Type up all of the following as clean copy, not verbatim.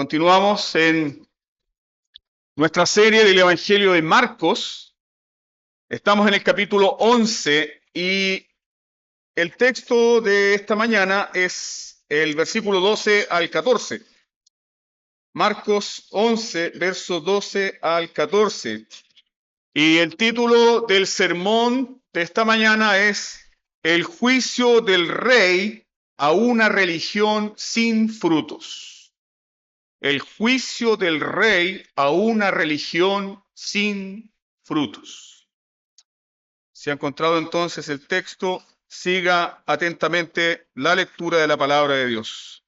Continuamos en nuestra serie del Evangelio de Marcos. Estamos en el capítulo 11 y el texto de esta mañana es el versículo 12 al 14. Marcos 11, versos 12 al 14. Y el título del sermón de esta mañana es El juicio del rey a una religión sin frutos. El juicio del rey a una religión sin frutos. Si ha encontrado entonces el texto, siga atentamente la lectura de la palabra de Dios.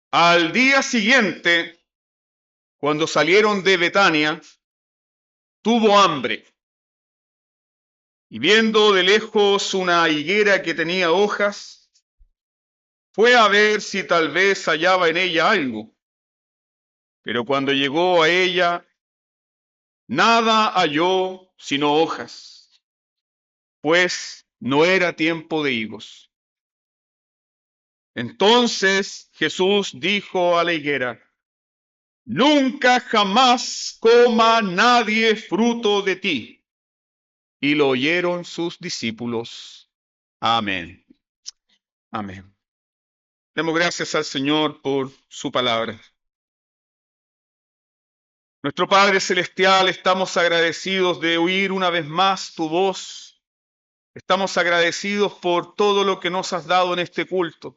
Al día siguiente, cuando salieron de Betania, tuvo hambre. Y viendo de lejos una higuera que tenía hojas, fue a ver si tal vez hallaba en ella algo. Pero cuando llegó a ella, nada halló sino hojas, pues no era tiempo de higos. Entonces Jesús dijo a la higuera: nunca jamás coma nadie fruto de ti. Y lo oyeron sus discípulos. Amén. Amén. Demos gracias al Señor por su palabra. Nuestro Padre Celestial, estamos agradecidos de oír una vez más tu voz. Estamos agradecidos por todo lo que nos has dado en este culto.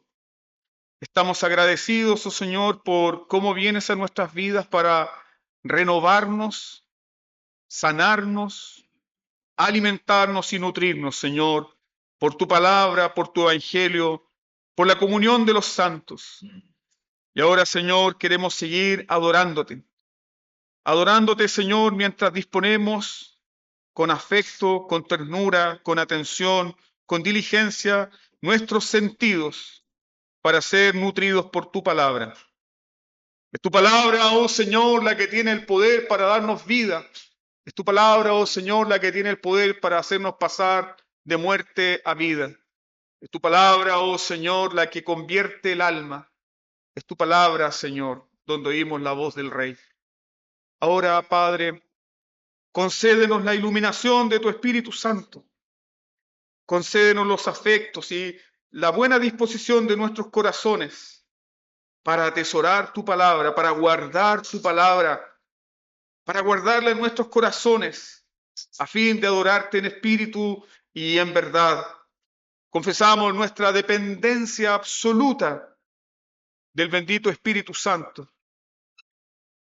Estamos agradecidos, oh Señor, por cómo vienes a nuestras vidas para renovarnos, sanarnos, alimentarnos y nutrirnos, Señor, por tu palabra, por tu evangelio, por la comunión de los santos. Y ahora, Señor, queremos seguir adorándote. Adorándote, Señor, mientras disponemos con afecto, con ternura, con atención, con diligencia, nuestros sentidos para ser nutridos por tu palabra. Es tu palabra, oh Señor, la que tiene el poder para darnos vida. Es tu palabra, oh Señor, la que tiene el poder para hacernos pasar de muerte a vida. Es tu palabra, oh Señor, la que convierte el alma. Es tu palabra, Señor, donde oímos la voz del Rey. Ahora, Padre, concédenos la iluminación de tu Espíritu Santo. Concédenos los afectos y la buena disposición de nuestros corazones para atesorar tu palabra, para guardar tu palabra, para guardarla en nuestros corazones, a fin de adorarte en espíritu y en verdad. Confesamos nuestra dependencia absoluta del bendito Espíritu Santo,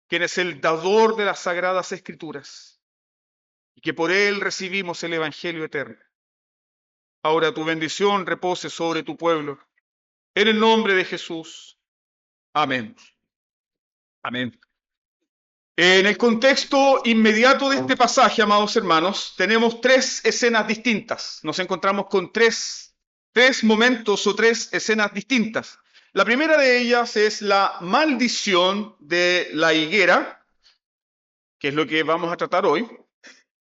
quien es el dador de las sagradas Escrituras, y que por él recibimos el Evangelio eterno. Ahora tu bendición repose sobre tu pueblo. En el nombre de Jesús. Amén. Amén. En el contexto inmediato de este pasaje, amados hermanos, tenemos tres escenas distintas. Nos encontramos con tres momentos o tres escenas distintas. La primera de ellas es la maldición de la higuera, que es lo que vamos a tratar hoy.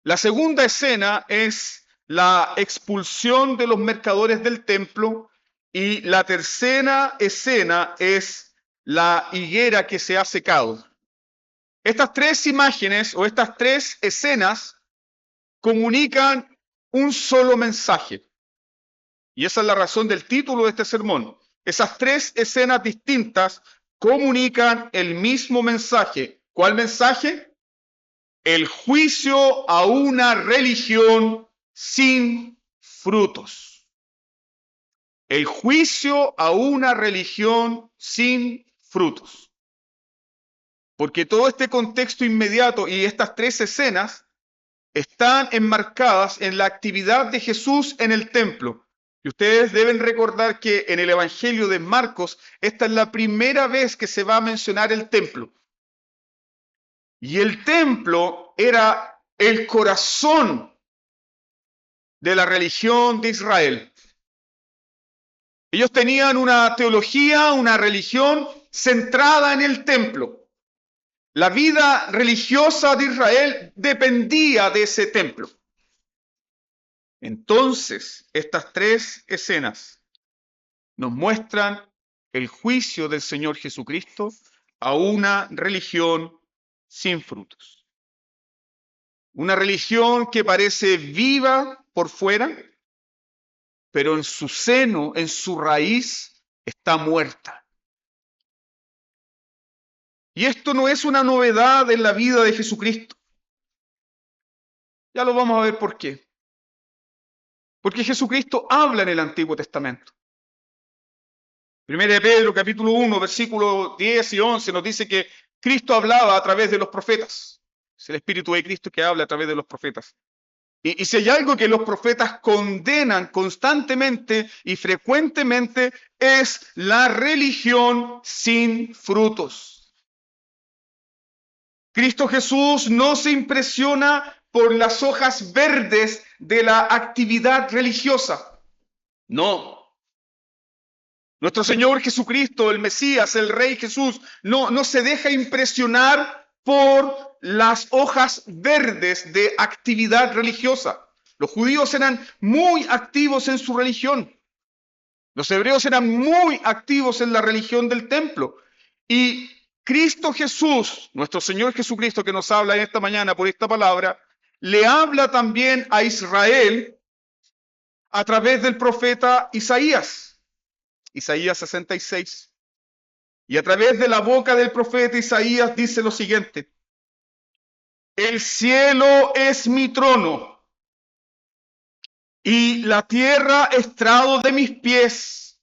La segunda escena es la expulsión de los mercaderes del templo. Y la tercera escena es la higuera que se ha secado. Estas tres imágenes o estas tres escenas comunican un solo mensaje. Y esa es la razón del título de este sermón. Esas tres escenas distintas comunican el mismo mensaje. ¿Cuál mensaje? El juicio a una religión sin frutos. El juicio a una religión sin frutos. Porque todo este contexto inmediato y estas tres escenas están enmarcadas en la actividad de Jesús en el templo. Y ustedes deben recordar que en el Evangelio de Marcos, esta es la primera vez que se va a mencionar el templo. Y el templo era el corazón de la religión de Israel. Ellos tenían una teología, una religión centrada en el templo. La vida religiosa de Israel dependía de ese templo. Entonces, estas tres escenas nos muestran el juicio del Señor Jesucristo a una religión sin frutos. Una religión que parece viva por fuera, pero en su seno, en su raíz, está muerta. Y esto no es una novedad en la vida de Jesucristo. Ya lo vamos a ver por qué. Porque Jesucristo habla en el Antiguo Testamento. Primera de Pedro, capítulo 1, versículos 10 y 11, nos dice que Cristo hablaba a través de los profetas. Es el Espíritu de Cristo que habla a través de los profetas. Y si hay algo que los profetas condenan constantemente y frecuentemente, es la religión sin frutos. Cristo Jesús no se impresiona por las hojas verdes de la actividad religiosa. No. Nuestro Señor Jesucristo, el Mesías, el Rey Jesús, no se deja impresionar por las hojas verdes de actividad religiosa. Los judíos eran muy activos en su religión. Los hebreos eran muy activos en la religión del templo. Y Cristo Jesús, nuestro Señor Jesucristo, que nos habla en esta mañana por esta palabra, le habla también a Israel a través del profeta Isaías. Isaías 66. Y a través de la boca del profeta Isaías dice lo siguiente: el cielo es mi trono y la tierra estrado de mis pies.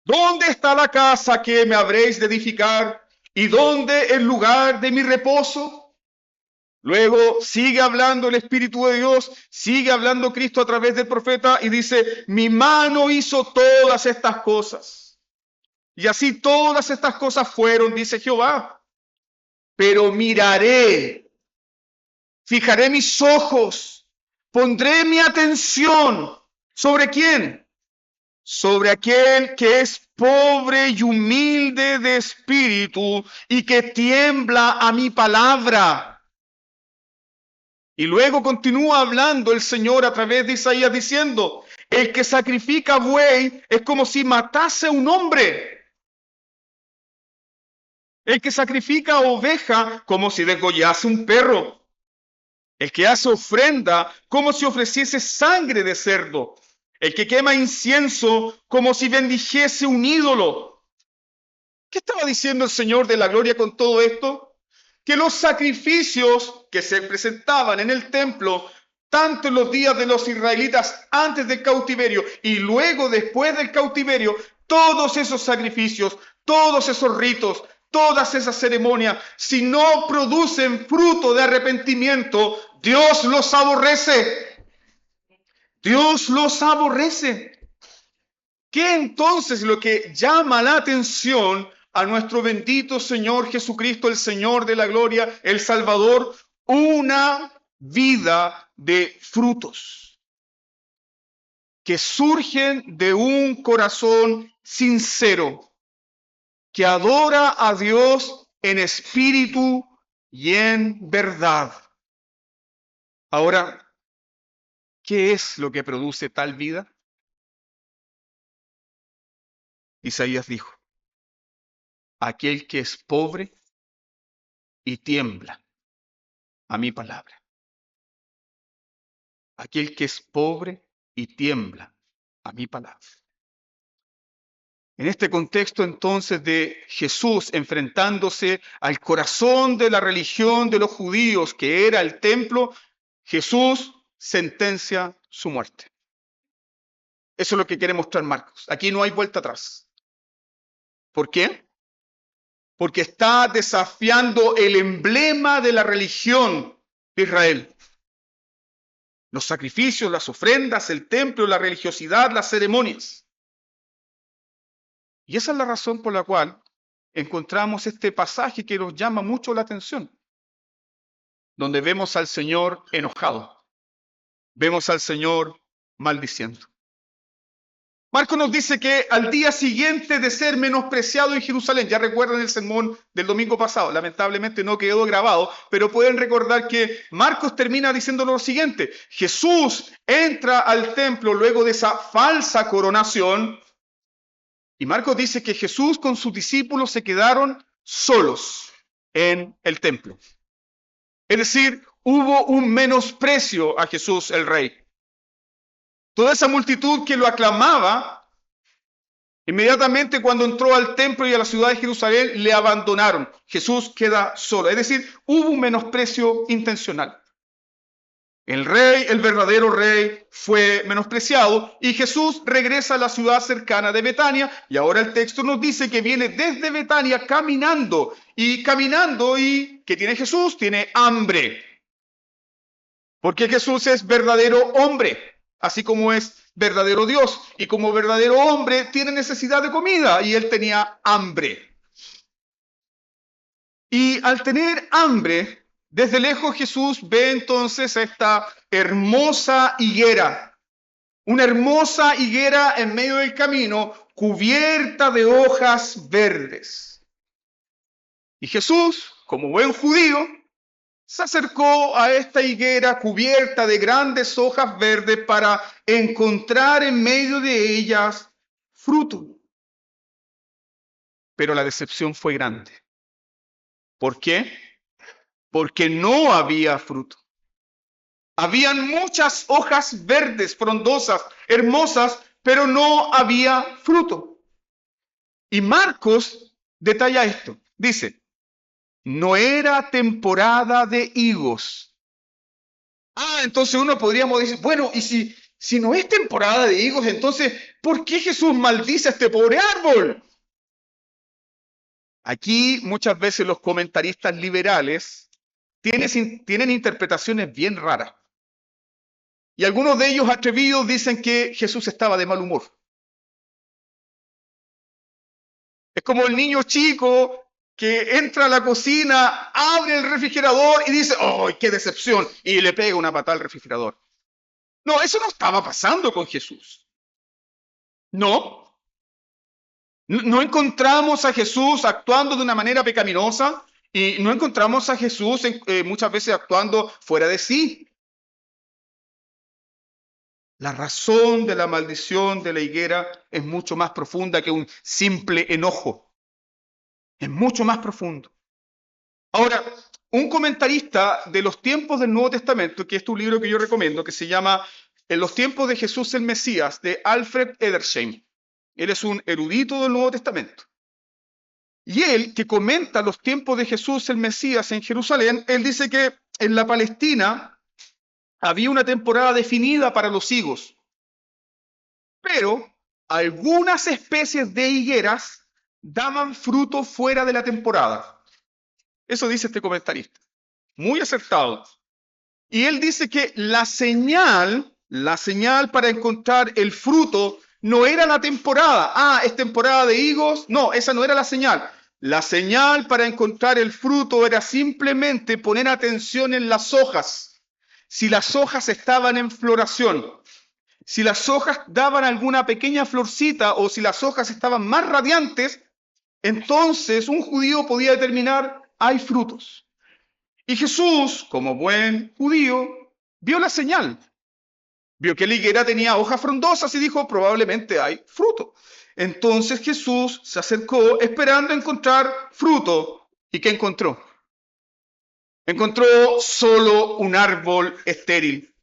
¿Dónde está la casa que me habréis de edificar? ¿Y dónde el lugar de mi reposo? Luego sigue hablando el Espíritu de Dios, sigue hablando Cristo a través del profeta y dice: mi mano hizo todas estas cosas. Y así todas estas cosas fueron, dice Jehová. Pero miraré, fijaré mis ojos, pondré mi atención. ¿Sobre quién? Sobre aquel que es pobre y humilde de espíritu y que tiembla a mi palabra. Y luego continúa hablando el Señor a través de Isaías diciendo: el que sacrifica buey es como si matase a un hombre. El que sacrifica oveja como si degollase un perro. El que hace ofrenda como si ofreciese sangre de cerdo. El que quema incienso como si bendijese un ídolo. ¿Qué estaba diciendo el Señor de la gloria con todo esto? Que los sacrificios que se presentaban en el templo, tanto en los días de los israelitas antes del cautiverio y luego después del cautiverio, todos esos sacrificios, todos esos ritos, todas esas ceremonias, si no producen fruto de arrepentimiento, Dios los aborrece. Dios los aborrece. ¿Qué entonces lo que llama la atención a nuestro bendito Señor Jesucristo, el Señor de la gloria, el Salvador? Una vida de frutos que surgen de un corazón sincero, que adora a Dios en espíritu y en verdad. Ahora, ¿qué es lo que produce tal vida? Isaías dijo: aquel que es pobre y tiembla a mi palabra. Aquel que es pobre y tiembla a mi palabra. En este contexto entonces de Jesús enfrentándose al corazón de la religión de los judíos, que era el templo, Jesús sentencia su muerte. Eso es lo que quiere mostrar Marcos. Aquí no hay vuelta atrás. ¿Por qué? Porque está desafiando el emblema de la religión de Israel. Los sacrificios, las ofrendas, el templo, la religiosidad, las ceremonias. Y esa es la razón por la cual encontramos este pasaje que nos llama mucho la atención, donde vemos al Señor enojado, vemos al Señor maldiciendo. Marcos nos dice que al día siguiente de ser menospreciado en Jerusalén, ya recuerdan el sermón del domingo pasado, lamentablemente no quedó grabado, pero pueden recordar que Marcos termina diciendo lo siguiente: Jesús entra al templo luego de esa falsa coronación Y Marcos dice que Jesús con sus discípulos se quedaron solos en el templo. Es decir, hubo un menosprecio a Jesús el Rey. Toda esa multitud que lo aclamaba, inmediatamente cuando entró al templo y a la ciudad de Jerusalén, le abandonaron. Jesús queda solo. Es decir, hubo un menosprecio intencional. El rey, el verdadero rey, fue menospreciado y Jesús regresa a la ciudad cercana de Betania y ahora el texto nos dice que viene desde Betania caminando y ¿qué tiene Jesús? Tiene hambre. Porque Jesús es verdadero hombre, así como es verdadero Dios y como verdadero hombre tiene necesidad de comida y él tenía hambre. Y al tener hambre, desde lejos Jesús ve entonces esta hermosa higuera, una hermosa higuera en medio del camino, cubierta de hojas verdes. Y Jesús, como buen judío, se acercó a esta higuera cubierta de grandes hojas verdes para encontrar en medio de ellas fruto. Pero la decepción fue grande. ¿Por qué? Porque no había fruto. Habían muchas hojas verdes, frondosas, hermosas, pero no había fruto. Y Marcos detalla esto. Dice, no era temporada de higos. Entonces uno podríamos decir, bueno, y si no es temporada de higos, entonces, ¿por qué Jesús maldice a este pobre árbol? Aquí muchas veces los comentaristas liberales tienen interpretaciones bien raras. Y algunos de ellos atrevidos dicen que Jesús estaba de mal humor. Es como el niño chico que entra a la cocina, abre el refrigerador y dice, ¡ay, qué decepción! Y le pega una patada al refrigerador. No, eso no estaba pasando con Jesús. No. No encontramos a Jesús actuando de una manera pecaminosa y no encontramos a Jesús muchas veces actuando fuera de sí. La razón de la maldición de la higuera es mucho más profunda que un simple enojo. Es mucho más profundo. Ahora, un comentarista de los tiempos del Nuevo Testamento, que es un libro que yo recomiendo, que se llama En los tiempos de Jesús el Mesías, de Alfred Edersheim. Él es un erudito del Nuevo Testamento. Y él, que comenta los tiempos de Jesús el Mesías en Jerusalén, él dice que en la Palestina había una temporada definida para los higos, pero algunas especies de higueras daban fruto fuera de la temporada. Eso dice este comentarista. Muy acertado. Y él dice que la señal para encontrar el fruto no era la temporada. ¿Es temporada de higos? No, esa no era la señal. La señal para encontrar el fruto era simplemente poner atención en las hojas. Si las hojas estaban en floración, si las hojas daban alguna pequeña florcita o si las hojas estaban más radiantes, entonces un judío podía determinar, hay frutos. Y Jesús, como buen judío, vio la señal. Vio que la higuera tenía hojas frondosas y dijo, probablemente hay fruto. Entonces Jesús se acercó esperando encontrar fruto. ¿Y qué encontró? Encontró solo un árbol estéril.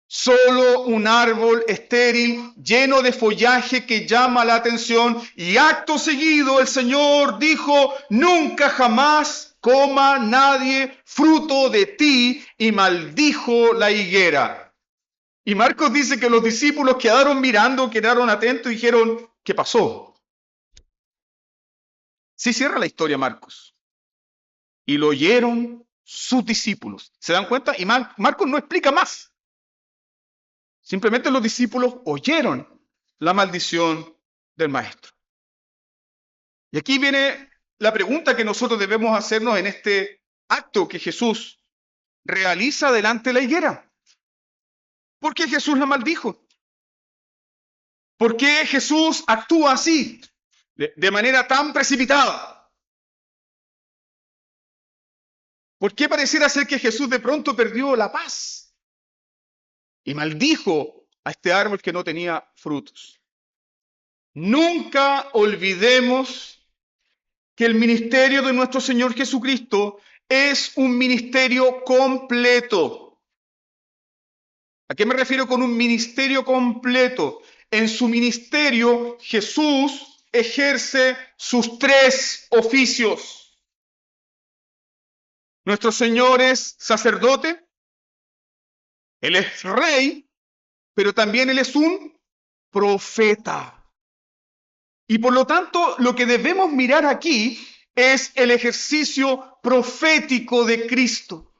Solo un árbol estéril lleno de follaje que llama la atención y acto seguido el Señor dijo, nunca jamás coma nadie fruto de ti y maldijo la higuera. Y Marcos dice que los discípulos quedaron mirando, quedaron atentos y dijeron, ¿qué pasó? Sí cierra la historia Marcos. Y lo oyeron sus discípulos. ¿Se dan cuenta? Y Marcos no explica más. Simplemente los discípulos oyeron la maldición del maestro. Y aquí viene la pregunta que nosotros debemos hacernos en este acto que Jesús realiza delante de la higuera. ¿Por qué Jesús la maldijo? ¿Por qué Jesús actúa así, de manera tan precipitada? ¿Por qué pareciera ser que Jesús de pronto perdió la paz y maldijo a este árbol que no tenía frutos? Nunca olvidemos que el ministerio de nuestro Señor Jesucristo es un ministerio completo. ¿A qué me refiero con un ministerio completo? En su ministerio, Jesús ejerce sus tres oficios. Nuestro Señor es sacerdote, Él es rey, pero también Él es un profeta. Y por lo tanto, lo que debemos mirar aquí es el ejercicio profético de Cristo.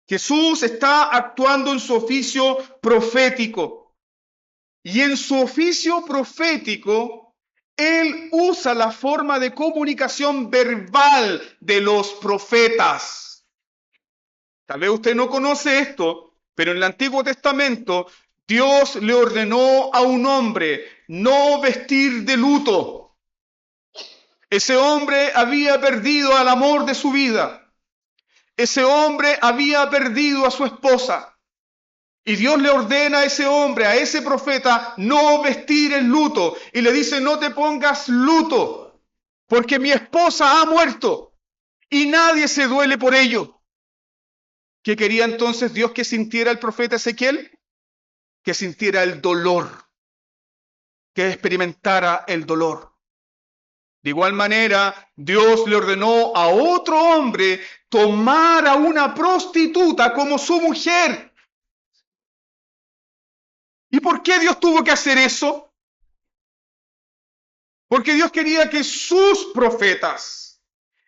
Jesús está actuando en su oficio profético. Y en su oficio profético, Él usa la forma de comunicación verbal de los profetas. Tal vez usted no conoce esto, pero en el Antiguo Testamento Dios le ordenó a un hombre no vestir de luto. Ese hombre había perdido al amor de su vida. Ese hombre había perdido a su esposa. Y Dios le ordena a ese hombre, a ese profeta, no vestir el luto. Y le dice, no te pongas luto, porque mi esposa ha muerto y nadie se duele por ello. ¿Qué quería entonces Dios que sintiera el profeta Ezequiel? Que sintiera el dolor, que experimentara el dolor. De igual manera, Dios le ordenó a otro hombre tomar a una prostituta como su mujer. ¿Y por qué Dios tuvo que hacer eso? Porque Dios quería que sus profetas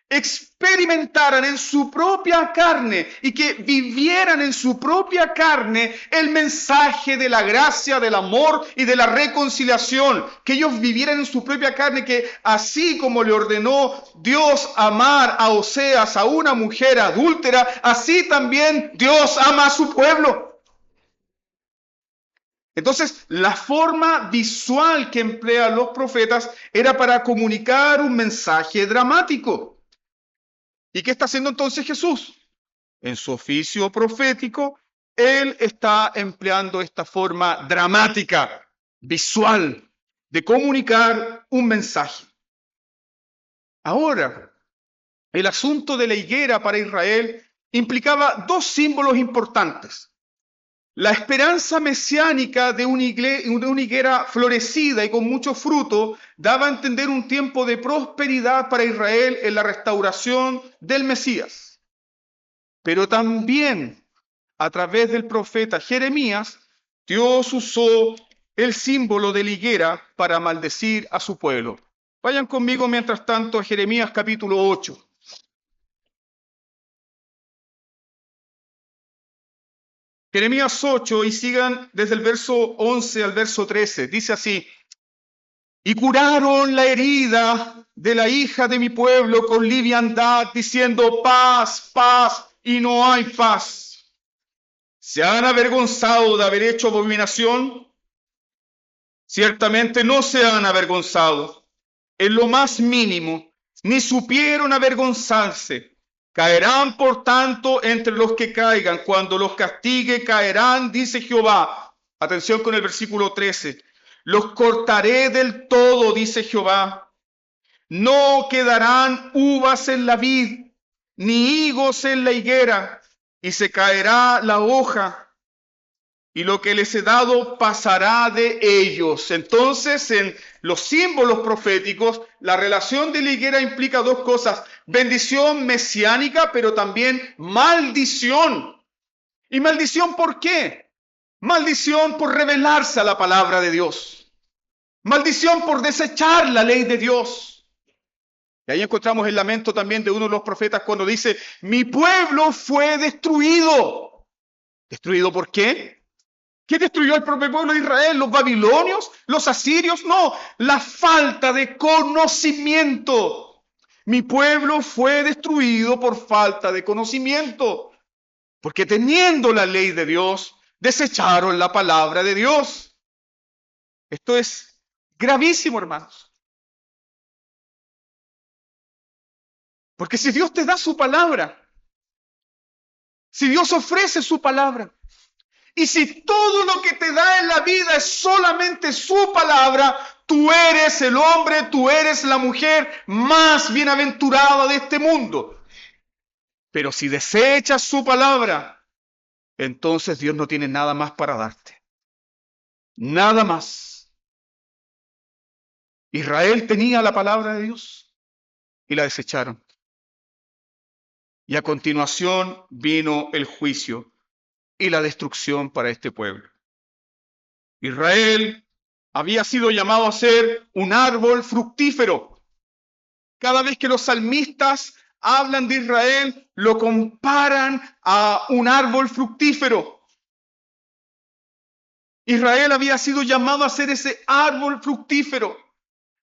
experimentaran en su propia carne y que vivieran en su propia carne el mensaje de la gracia, del amor y de la reconciliación. Que ellos vivieran en su propia carne, que así como le ordenó Dios amar a Oseas, a una mujer adúltera, así también Dios ama a su pueblo. Entonces, la forma visual que emplean los profetas era para comunicar un mensaje dramático. ¿Y qué está haciendo entonces Jesús? En su oficio profético, Él está empleando esta forma dramática, visual, de comunicar un mensaje. Ahora, el asunto de la higuera para Israel implicaba dos símbolos importantes. La esperanza mesiánica de una higuera florecida y con mucho fruto daba a entender un tiempo de prosperidad para Israel en la restauración del Mesías. Pero también a través del profeta Jeremías, Dios usó el símbolo de la higuera para maldecir a su pueblo. Vayan conmigo mientras tanto a Jeremías capítulo 8. Jeremías 8 y sigan desde el verso 11 al verso 13. Dice así: y curaron la herida de la hija de mi pueblo con liviandad, diciendo paz, paz, y no hay paz. ¿Se han avergonzado de haber hecho abominación? Ciertamente no se han avergonzado en lo más mínimo, ni supieron avergonzarse. Caerán, por tanto, entre los que caigan. Cuando los castigue, caerán, dice Jehová. Atención con el versículo 13. Los cortaré del todo, dice Jehová. No quedarán uvas en la vid, ni higos en la higuera, y se caerá la hoja, y lo que les he dado pasará de ellos. Entonces, en los símbolos proféticos, la relación de la higuera implica dos cosas: bendición mesiánica, pero también maldición. ¿Y maldición por qué? Maldición por rebelarse a la palabra de Dios. Maldición por desechar la ley de Dios. Y ahí encontramos el lamento también de uno de los profetas cuando dice: mi pueblo fue destruido. ¿Destruido por qué? ¿Qué destruyó el propio pueblo de Israel? ¿Los babilonios? ¿Los asirios? No, la falta de conocimiento. Mi pueblo fue destruido por falta de conocimiento, porque teniendo la ley de Dios, desecharon la palabra de Dios. Esto es gravísimo, hermanos. Porque si Dios te da su palabra, si Dios ofrece su palabra, y si todo lo que te da en la vida es solamente su palabra, tú eres el hombre, tú eres la mujer más bienaventurada de este mundo. Pero si desechas su palabra, entonces Dios no tiene nada más para darte. Nada más. Israel tenía la palabra de Dios y la desecharon. Y a continuación vino el juicio y la destrucción para este pueblo. Israel había sido llamado a ser un árbol fructífero. Cada vez que los salmistas hablan de Israel, lo comparan a un árbol fructífero. Israel había sido llamado a ser ese árbol fructífero,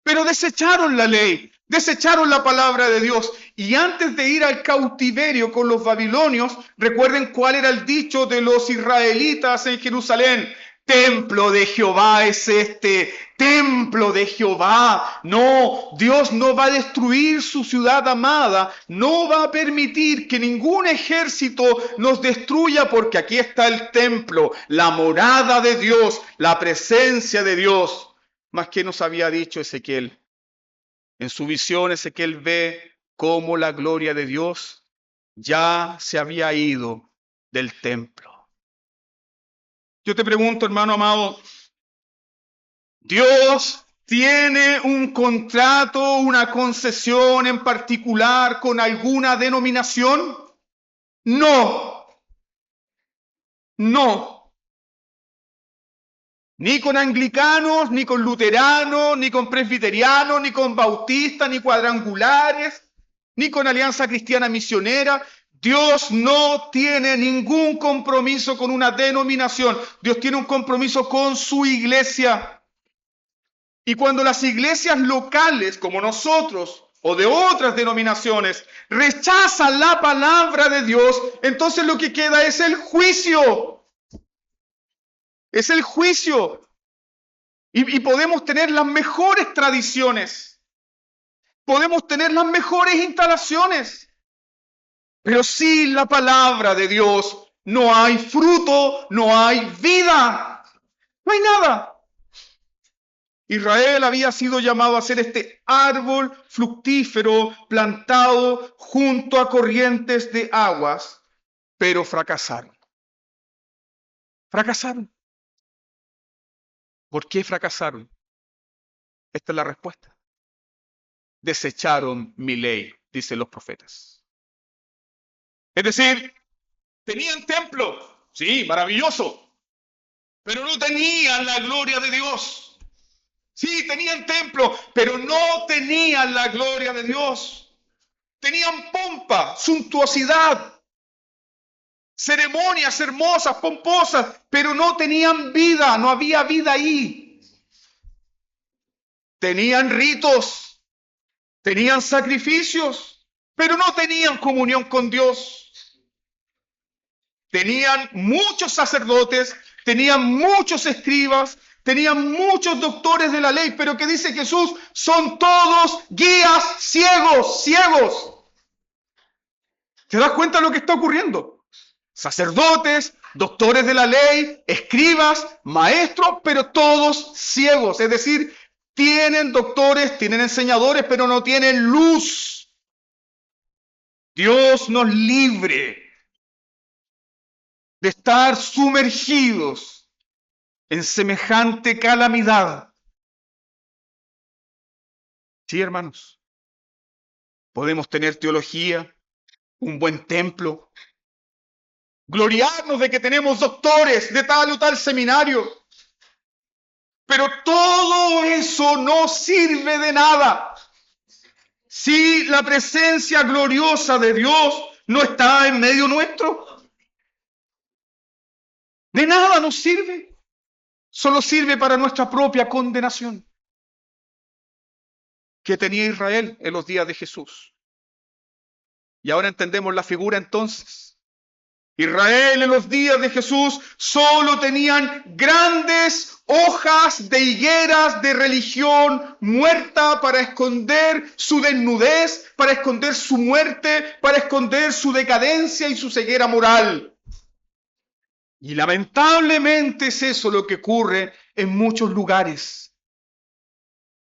pero desecharon la ley, desecharon la palabra de Dios. Y antes de ir al cautiverio con los babilonios, recuerden cuál era el dicho de los israelitas en Jerusalén. Templo de Jehová es este, templo de Jehová. No, Dios no va a destruir su ciudad amada, no va a permitir que ningún ejército nos destruya, porque aquí está el templo, la morada de Dios, la presencia de Dios. Mas ¿qué nos había dicho Ezequiel? En su visión Ezequiel ve cómo la gloria de Dios ya se había ido del templo. Yo te pregunto, hermano amado, ¿Dios tiene un contrato, una concesión en particular con alguna denominación? No, no. Ni con anglicanos, ni con luteranos, ni con presbiterianos, ni con bautistas, ni cuadrangulares, ni con Alianza Cristiana Misionera. Dios no tiene ningún compromiso con una denominación. Dios tiene un compromiso con su iglesia. Y cuando las iglesias locales, como nosotros, o de otras denominaciones, rechazan la palabra de Dios, entonces lo que queda es el juicio. Es el juicio. Y podemos tener las mejores tradiciones. Podemos tener las mejores instalaciones. Pero sin la palabra de Dios no hay fruto, no hay vida. No hay nada. Israel había sido llamado a ser este árbol fructífero plantado junto a corrientes de aguas, pero fracasaron. Fracasaron. ¿Por qué fracasaron? Esta es la respuesta. Desecharon mi ley, dicen los profetas. Es decir, tenían templo, sí, maravilloso, pero no tenían la gloria de Dios. Sí, tenían templo, pero no tenían la gloria de Dios. Tenían pompa, suntuosidad, ceremonias hermosas, pomposas, pero no tenían vida, no había vida ahí. Tenían ritos, tenían sacrificios, pero no tenían comunión con Dios. Tenían muchos sacerdotes, tenían muchos escribas, tenían muchos doctores de la ley, pero que dice Jesús, son todos guías ciegos, ciegos. ¿Te das cuenta de lo que está ocurriendo? Sacerdotes, doctores de la ley, escribas, maestros, pero todos ciegos. Es decir, tienen doctores, tienen enseñadores, pero no tienen luz. Dios nos libre de estar sumergidos en semejante calamidad. Sí, hermanos, podemos tener teología, un buen templo, gloriarnos de que tenemos doctores de tal o tal seminario, pero todo eso no sirve de nada si la presencia gloriosa de Dios no está en medio nuestro. De nada nos sirve, solo sirve para nuestra propia condenación. Que tenía Israel en los días de Jesús. Y ahora entendemos la figura entonces. Israel en los días de Jesús solo tenían grandes hojas de higueras de religión muerta para esconder su desnudez, para esconder su muerte, para esconder su decadencia y su ceguera moral. Y lamentablemente es eso lo que ocurre en muchos lugares.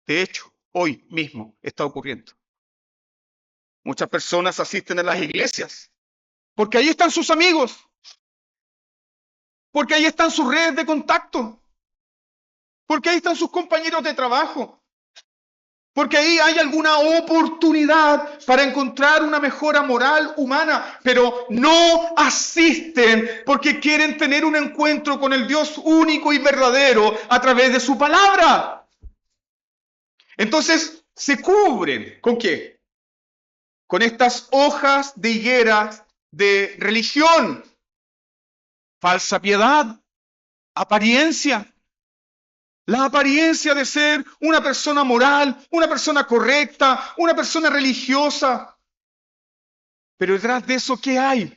De hecho, hoy mismo está ocurriendo. Muchas personas asisten a las iglesias porque ahí están sus amigos, porque ahí están sus redes de contacto, porque ahí están sus compañeros de trabajo, porque ahí hay alguna oportunidad para encontrar una mejora moral humana, pero no asisten porque quieren tener un encuentro con el Dios único y verdadero a través de su palabra. Entonces, se cubren ¿con qué? Con estas hojas de higuera de religión, falsa piedad, apariencia. La apariencia de ser una persona moral, una persona correcta, una persona religiosa. Pero detrás de eso, ¿qué hay?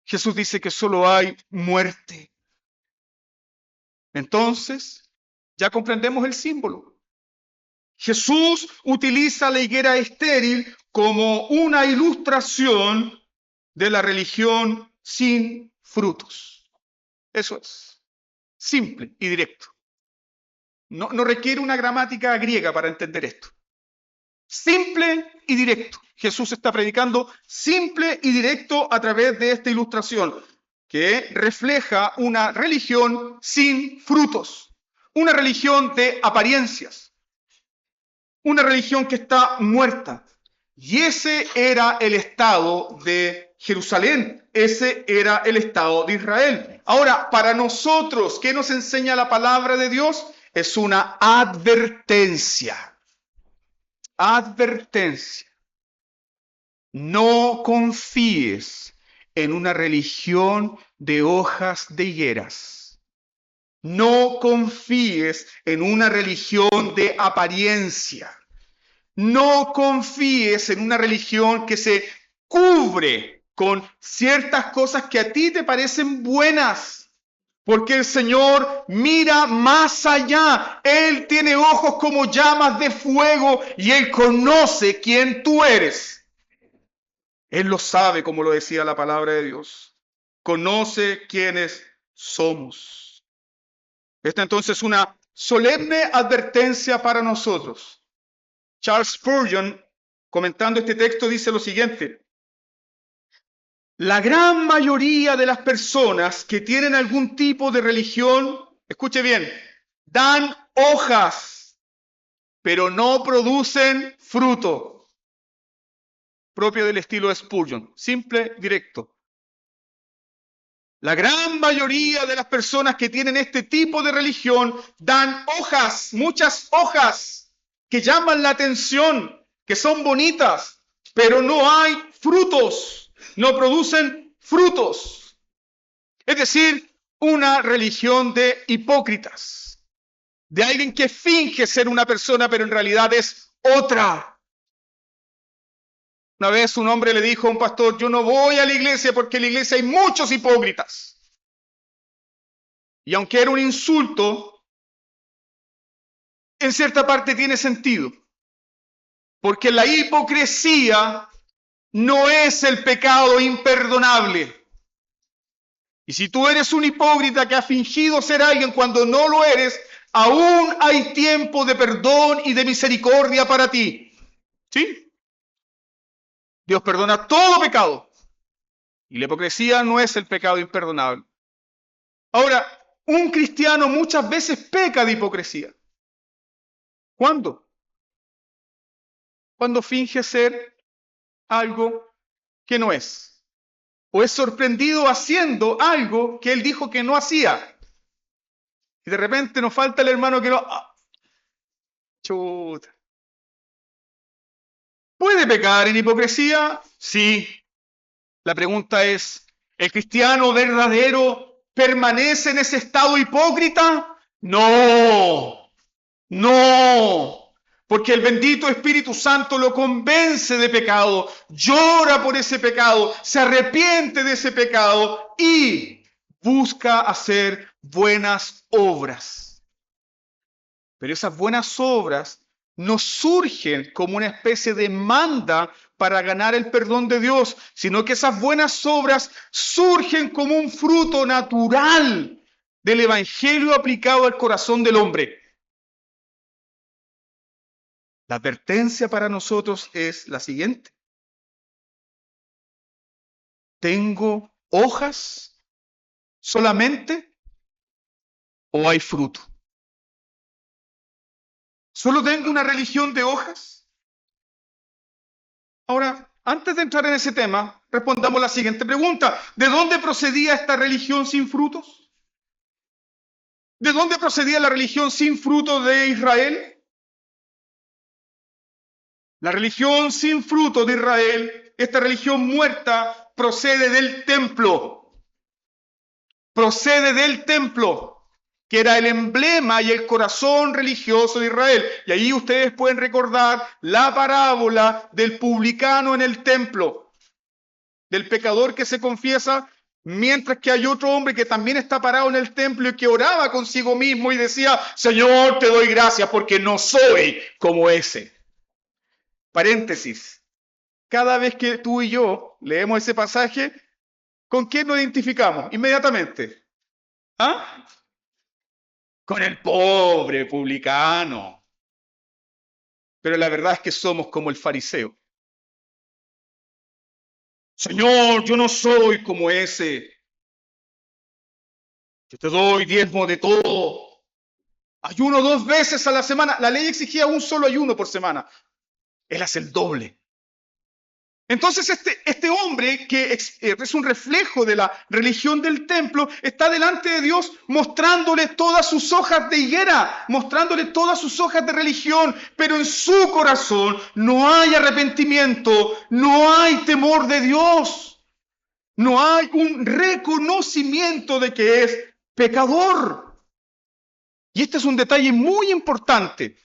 Jesús dice que solo hay muerte. Entonces, ya comprendemos el símbolo. Jesús utiliza la higuera estéril como una ilustración de la religión sin frutos. Eso es. Simple y directo. No requiere una gramática griega para entender esto. Simple y directo. Jesús está predicando simple y directo a través de esta ilustración que refleja una religión sin frutos, una religión de apariencias, una religión que está muerta. Y ese era el estado de Jerusalén, ese era el estado de Israel. Ahora, para nosotros, ¿qué nos enseña la palabra de Dios? Es una advertencia. Advertencia. No confíes en una religión de hojas de higueras. No confíes en una religión de apariencia. No confíes en una religión que se cubre con ciertas cosas que a ti te parecen buenas. Porque el Señor mira más allá. Él tiene ojos como llamas de fuego y Él conoce quién tú eres. Él lo sabe, como lo decía la palabra de Dios. Conoce quiénes somos. Esta entonces es una solemne advertencia para nosotros. Charles Spurgeon, comentando este texto, dice lo siguiente: la gran mayoría de las personas que tienen algún tipo de religión, escuche bien, dan hojas, pero no producen fruto. Propio del estilo de Spurgeon, simple, directo. La gran mayoría de las personas que tienen este tipo de religión dan hojas, muchas hojas, que llaman la atención, que son bonitas, pero no hay frutos, no producen frutos. Es decir, una religión de hipócritas, de alguien que finge ser una persona, pero en realidad es otra. Una vez un hombre le dijo a un pastor: yo no voy a la iglesia porque en la iglesia hay muchos hipócritas. Y aunque era un insulto, en cierta parte tiene sentido. Porque la hipocresía no es el pecado imperdonable. Y si tú eres un hipócrita que ha fingido ser alguien cuando no lo eres, aún hay tiempo de perdón y de misericordia para ti. ¿Sí? Dios perdona todo pecado. Y la hipocresía no es el pecado imperdonable. Ahora, un cristiano muchas veces peca de hipocresía. ¿Cuándo? Cuando finge ser algo que no es. O es sorprendido haciendo algo que él dijo que no hacía. Y de repente nos falta el hermano que no... ¡Ah! Chuta. ¿Puede pecar en hipocresía? Sí. La pregunta es, ¿el cristiano verdadero permanece en ese estado hipócrita? No, no, porque el bendito Espíritu Santo lo convence de pecado, llora por ese pecado, se arrepiente de ese pecado y busca hacer buenas obras. Pero esas buenas obras no surgen como una especie de manda para ganar el perdón de Dios, sino que esas buenas obras surgen como un fruto natural del Evangelio aplicado al corazón del hombre. La advertencia para nosotros es la siguiente. ¿Tengo hojas solamente o hay fruto? ¿Solo tengo una religión de hojas? Ahora, antes de entrar en ese tema, respondamos la siguiente pregunta. ¿De dónde procedía esta religión sin frutos? ¿De dónde procedía la religión sin fruto de Israel? La religión sin fruto de Israel, esta religión muerta, procede del templo. Procede del templo, que era el emblema y el corazón religioso de Israel. Y ahí ustedes pueden recordar la parábola del publicano en el templo, del pecador que se confiesa, mientras que hay otro hombre que también está parado en el templo y que oraba consigo mismo y decía, Señor, te doy gracias porque no soy como ese. Paréntesis. Cada vez que tú y yo leemos ese pasaje, ¿con quién nos identificamos? Inmediatamente. ¿Ah? Con el pobre publicano. Pero la verdad es que somos como el fariseo. Señor, yo no soy como ese. Yo te doy diezmo de todo. Ayuno 2 veces a la semana. La ley exigía un solo ayuno por semana. Él hace el doble. Entonces este hombre, que es un reflejo de la religión del templo, está delante de Dios mostrándole todas sus hojas de higuera, mostrándole todas sus hojas de religión, pero en su corazón no hay arrepentimiento, no hay temor de Dios, no hay un reconocimiento de que es pecador. Y este es un detalle muy importante,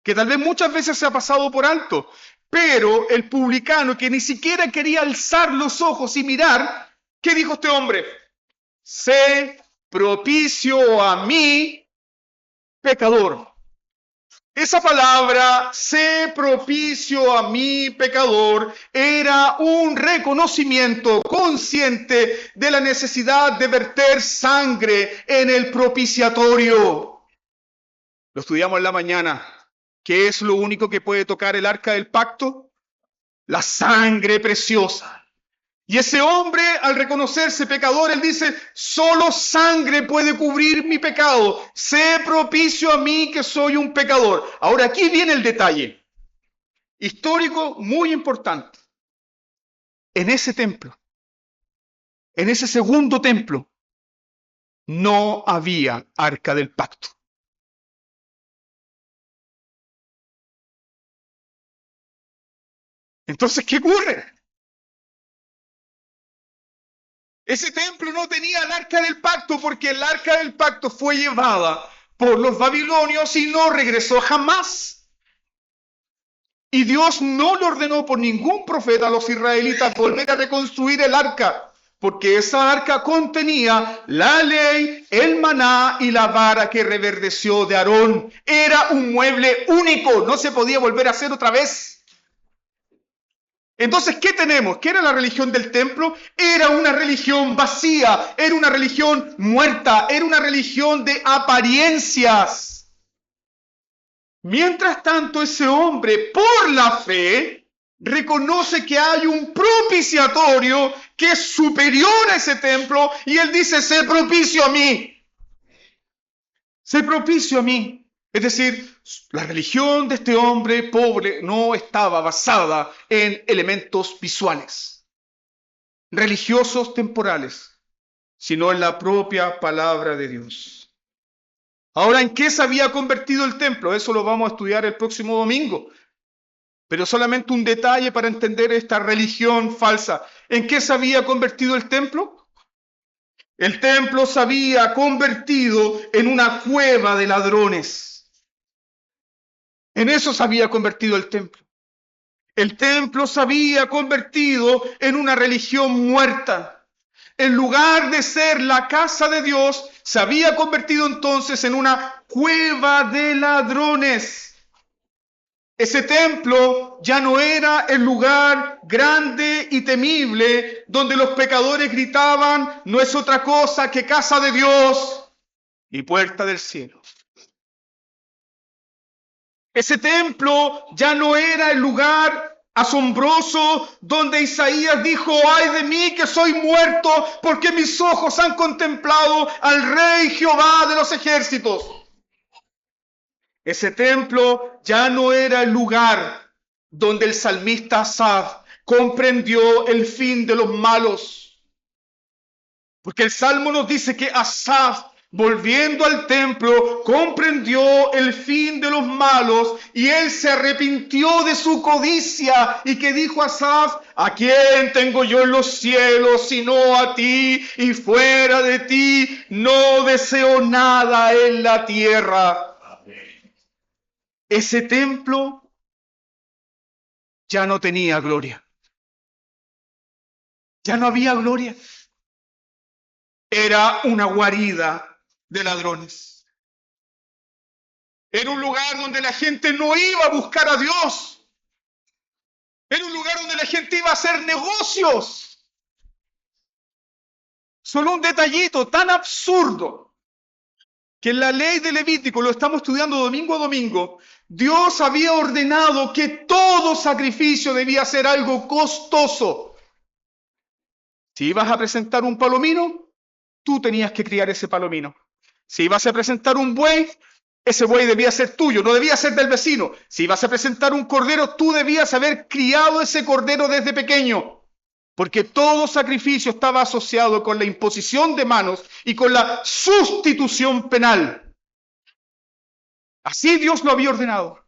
que tal vez muchas veces se ha pasado por alto. Pero el publicano, que ni siquiera quería alzar los ojos y mirar, ¿qué dijo este hombre? Sé propicio a mí, pecador. Esa palabra, sé propicio a mí, pecador, era un reconocimiento consciente de la necesidad de verter sangre en el propiciatorio. Lo estudiamos en la mañana. ¿Qué es lo único que puede tocar el arca del pacto? La sangre preciosa. Y ese hombre, al reconocerse pecador, él dice, solo sangre puede cubrir mi pecado. Sé propicio a mí que soy un pecador. Ahora aquí viene el detalle histórico muy importante. En ese templo, en ese segundo templo, no había arca del pacto. Entonces, ¿qué ocurre? Ese templo no tenía el arca del pacto porque el arca del pacto fue llevada por los babilonios y no regresó jamás. Y Dios no le ordenó por ningún profeta a los israelitas volver a reconstruir el arca, porque esa arca contenía la ley, el maná y la vara que reverdeció de Aarón. Era un mueble único, no se podía volver a hacer otra vez. Entonces, ¿qué tenemos? ¿Qué era la religión del templo? Era una religión vacía, era una religión muerta, era una religión de apariencias. Mientras tanto, ese hombre, por la fe, reconoce que hay un propiciatorio que es superior a ese templo y él dice, sé propicio a mí. Sé propicio a mí. Es decir, la religión de este hombre pobre no estaba basada en elementos visuales, religiosos temporales, sino en la propia palabra de Dios. Ahora, ¿en qué se había convertido el templo? Eso lo vamos a estudiar el próximo domingo. Pero solamente un detalle para entender esta religión falsa. ¿En qué se había convertido el templo? El templo se había convertido en una cueva de ladrones. En eso se había convertido el templo. El templo se había convertido en una religión muerta. En lugar de ser la casa de Dios, se había convertido entonces en una cueva de ladrones. Ese templo ya no era el lugar grande y temible donde los pecadores gritaban, no es otra cosa que casa de Dios y puerta del cielo. Ese templo ya no era el lugar asombroso donde Isaías dijo: ay de mí que soy muerto, porque mis ojos han contemplado al Rey Jehová de los ejércitos. Ese templo ya no era el lugar donde el salmista Asaf comprendió el fin de los malos. Porque el Salmo nos dice que Asaf, volviendo al templo, comprendió el fin de los malos y él se arrepintió de su codicia. Y que dijo Asaf: ¿a quién tengo yo en los cielos sino a ti? Y fuera de ti no deseo nada en la tierra. Ese templo ya no tenía gloria. Ya no había gloria. Era una guarida de ladrones. Era un lugar donde la gente no iba a buscar a Dios. Era un lugar donde la gente iba a hacer negocios. Solo un detallito tan absurdo que en la ley de Levítico, lo estamos estudiando domingo a domingo, Dios había ordenado que todo sacrificio debía ser algo costoso. Si ibas a presentar un palomino, tú tenías que criar ese palomino. Si ibas a presentar un buey, ese buey debía ser tuyo, no debía ser del vecino. Si ibas a presentar un cordero, tú debías haber criado ese cordero desde pequeño. Porque todo sacrificio estaba asociado con la imposición de manos y con la sustitución penal. Así Dios lo había ordenado.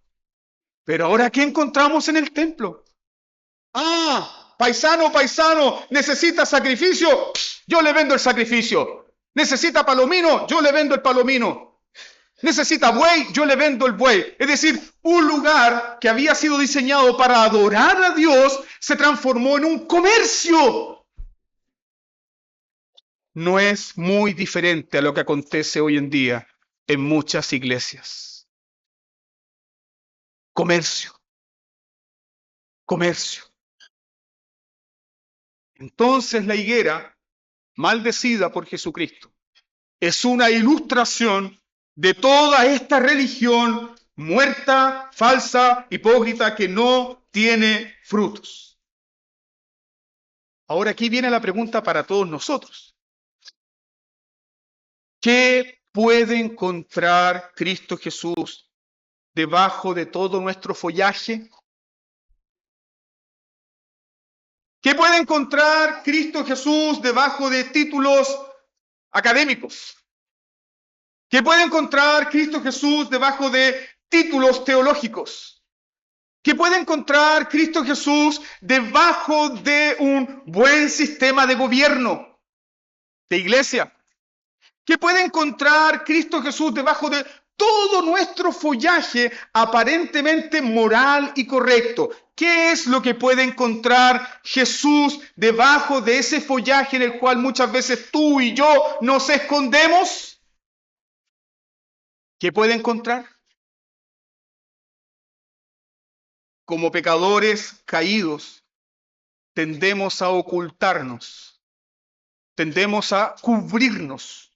Pero ahora, ¿qué encontramos en el templo? Paisano, necesita sacrificio, yo le vendo el sacrificio. Necesita palomino, yo le vendo el palomino. Necesita buey, yo le vendo el buey. Es decir, un lugar que había sido diseñado para adorar a Dios se transformó en un comercio. No es muy diferente a lo que acontece hoy en día en muchas iglesias. Comercio. Entonces la higuera, maldecida por Jesucristo, es una ilustración de toda esta religión muerta, falsa, hipócrita, que no tiene frutos. Ahora aquí viene la pregunta para todos nosotros. ¿Qué puede encontrar Cristo Jesús debajo de todo nuestro follaje? ¿Qué puede encontrar Cristo Jesús debajo de títulos académicos? ¿Qué puede encontrar Cristo Jesús debajo de títulos teológicos? ¿Qué puede encontrar Cristo Jesús debajo de un buen sistema de gobierno, de iglesia? ¿Qué puede encontrar Cristo Jesús debajo de todo nuestro follaje aparentemente moral y correcto? ¿Qué es lo que puede encontrar Jesús debajo de ese follaje en el cual muchas veces tú y yo nos escondemos? ¿Qué puede encontrar? Como pecadores caídos, tendemos a ocultarnos, tendemos a cubrirnos.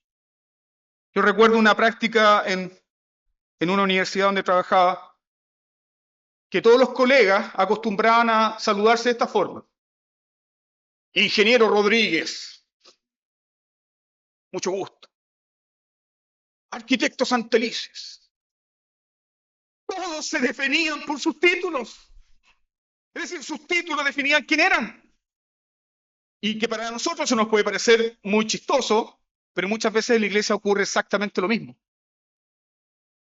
Yo recuerdo una práctica en una universidad donde trabajaba, que todos los colegas acostumbraban a saludarse de esta forma. Ingeniero Rodríguez, mucho gusto. Arquitecto Santelices. Todos se definían por sus títulos. Es decir, sus títulos definían quién eran. Y que para nosotros eso nos puede parecer muy chistoso, pero muchas veces en la iglesia ocurre exactamente lo mismo.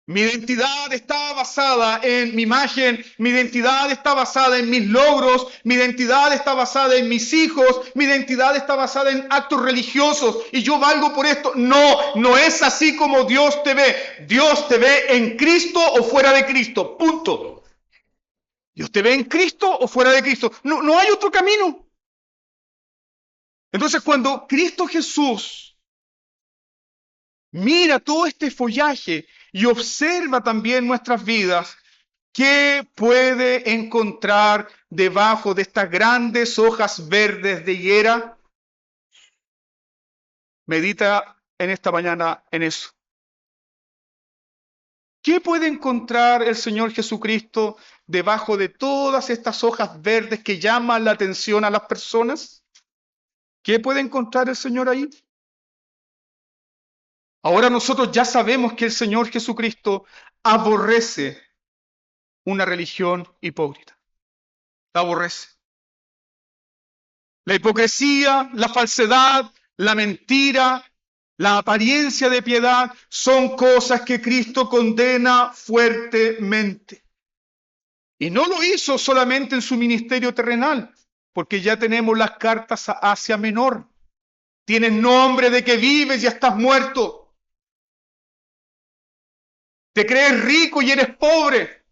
Mi identidad está basada en mi imagen, mi identidad está basada en mis logros, mi identidad está basada en mis hijos, mi identidad está basada en actos religiosos y yo valgo por esto. No, no es así como Dios te ve. Dios te ve en Cristo o fuera de Cristo, punto. Dios te ve en Cristo o fuera de Cristo. No hay otro camino. Entonces, cuando Cristo Jesús mira todo este follaje y observa también nuestras vidas, ¿qué puede encontrar debajo de estas grandes hojas verdes de higuera? Medita en esta mañana en eso. ¿Qué puede encontrar el Señor Jesucristo debajo de todas estas hojas verdes que llaman la atención a las personas? ¿Qué puede encontrar el Señor ahí? Ahora nosotros ya sabemos que el Señor Jesucristo aborrece una religión hipócrita. La aborrece. La hipocresía, la falsedad, la mentira, la apariencia de piedad son cosas que Cristo condena fuertemente. Y no lo hizo solamente en su ministerio terrenal, porque ya tenemos las cartas a Asia Menor. Tienes nombre de que vives y ya estás muerto. Te crees rico y eres pobre.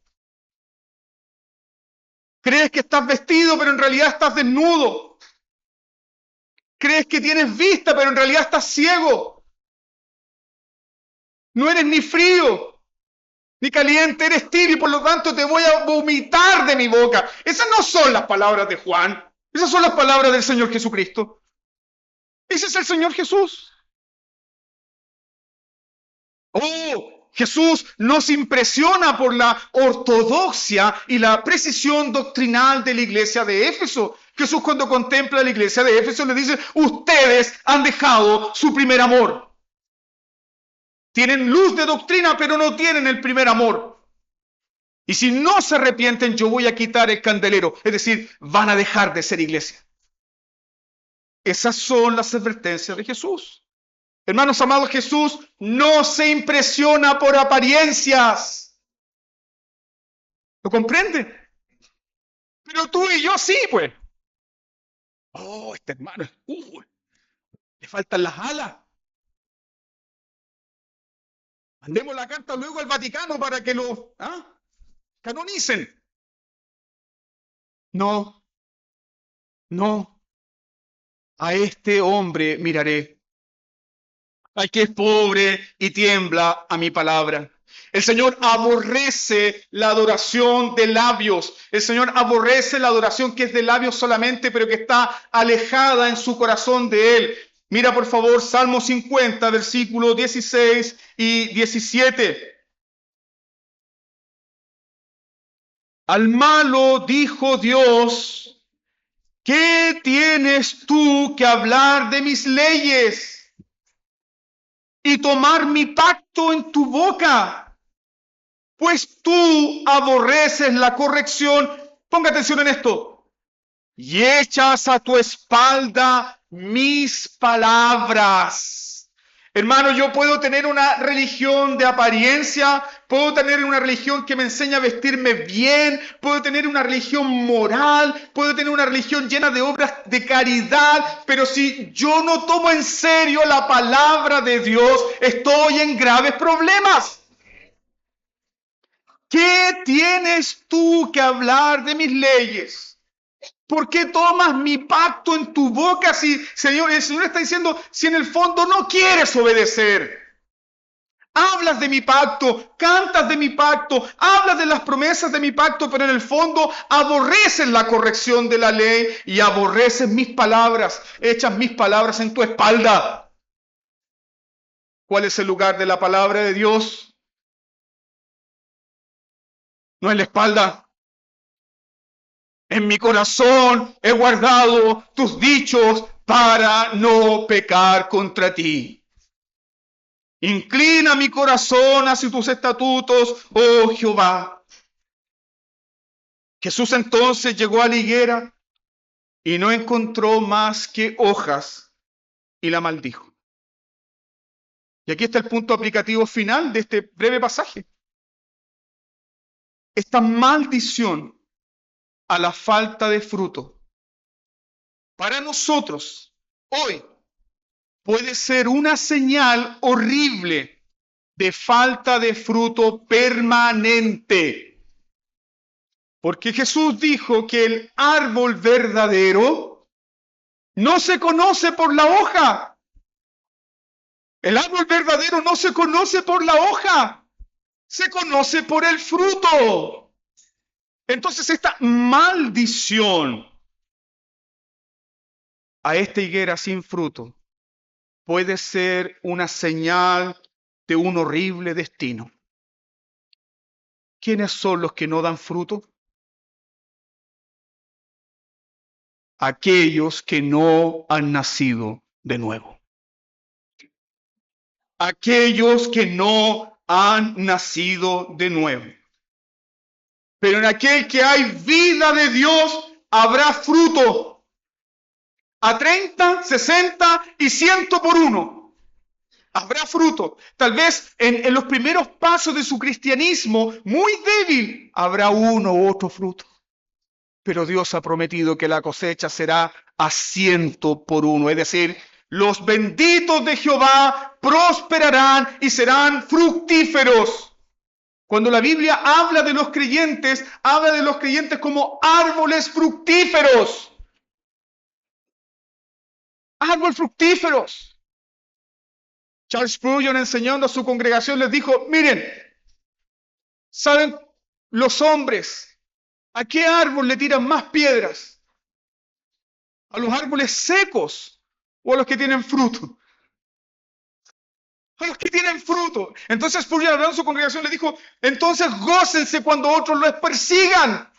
Crees que estás vestido, pero en realidad estás desnudo. Crees que tienes vista, pero en realidad estás ciego. No eres ni frío, ni caliente, eres tibio y por lo tanto te voy a vomitar de mi boca. Esas no son las palabras de Juan. Esas son las palabras del Señor Jesucristo. Ese es el Señor Jesús. Oh, Jesús nos impresiona por la ortodoxia y la precisión doctrinal de la iglesia de Éfeso. Jesús cuando contempla a la iglesia de Éfeso le dice, ustedes han dejado su primer amor. Tienen luz de doctrina, pero no tienen el primer amor. Y si no se arrepienten, yo voy a quitar el candelero. Es decir, van a dejar de ser iglesia. Esas son las advertencias de Jesús. Hermanos amados, Jesús no se impresiona por apariencias. ¿Lo comprende? Pero tú y yo sí, pues. Oh, este hermano, le faltan las alas. Mandemos la carta luego al Vaticano para que lo canonicen. No, no. A este hombre miraré, al que es pobre y tiembla a mi palabra. El Señor aborrece la adoración de labios. El Señor aborrece la adoración que es de labios solamente, pero que está alejada en su corazón de Él. Mira por favor Salmo 50, versículos 16 y 17. Al malo dijo Dios, ¿qué tienes tú que hablar de mis leyes y tomar mi pacto en tu boca? Pues tú aborreces la corrección. Ponga atención en esto. Y echas a tu espalda mis palabras. Hermano, yo puedo tener una religión de apariencia, puedo tener una religión que me enseña a vestirme bien, puedo tener una religión moral, puedo tener una religión llena de obras de caridad, pero si yo no tomo en serio la palabra de Dios, estoy en graves problemas. ¿Qué tienes tú que hablar de mis leyes? ¿Por qué tomas mi pacto en tu boca si, Señor, el Señor está diciendo, si en el fondo no quieres obedecer? Hablas de mi pacto, cantas de mi pacto, hablas de las promesas de mi pacto, pero en el fondo aborreces la corrección de la ley y aborreces mis palabras, echas mis palabras en tu espalda. ¿Cuál es el lugar de la palabra de Dios? No en la espalda. En mi corazón he guardado tus dichos para no pecar contra ti. Inclina mi corazón hacia tus estatutos, oh Jehová. Jesús entonces llegó a la higuera y no encontró más que hojas y la maldijo. Y aquí está el punto aplicativo final de este breve pasaje. Esta maldición a la falta de fruto para nosotros hoy puede ser una señal horrible de falta de fruto permanente. Porque Jesús dijo que el árbol verdadero no se conoce por la hoja. El árbol verdadero no se conoce por la hoja, se conoce por el fruto. Entonces esta maldición a esta higuera sin fruto puede ser una señal de un horrible destino. ¿quiénes son los que no dan fruto? Aquellos que no han nacido de nuevo. Aquellos que no han nacido de nuevo. Pero en aquel que hay vida de Dios habrá fruto. A 30, 60 y 100 por uno. Habrá fruto. Tal vez en los primeros pasos de su cristianismo, muy débil, habrá uno u otro fruto. Pero Dios ha prometido que la cosecha será a 100 por uno. Es decir, los benditos de Jehová prosperarán y serán fructíferos. Cuando la Biblia habla de los creyentes como árboles fructíferos. Árboles fructíferos. Charles Spurgeon, enseñando a su congregación, les dijo, miren, ¿saben los hombres a qué árbol le tiran más piedras? ¿A los árboles secos o a los que tienen fruto? A los que tienen fruto. Entonces Spurgeon, hablando a su congregación, le dijo, entonces gócense cuando otros les persigan.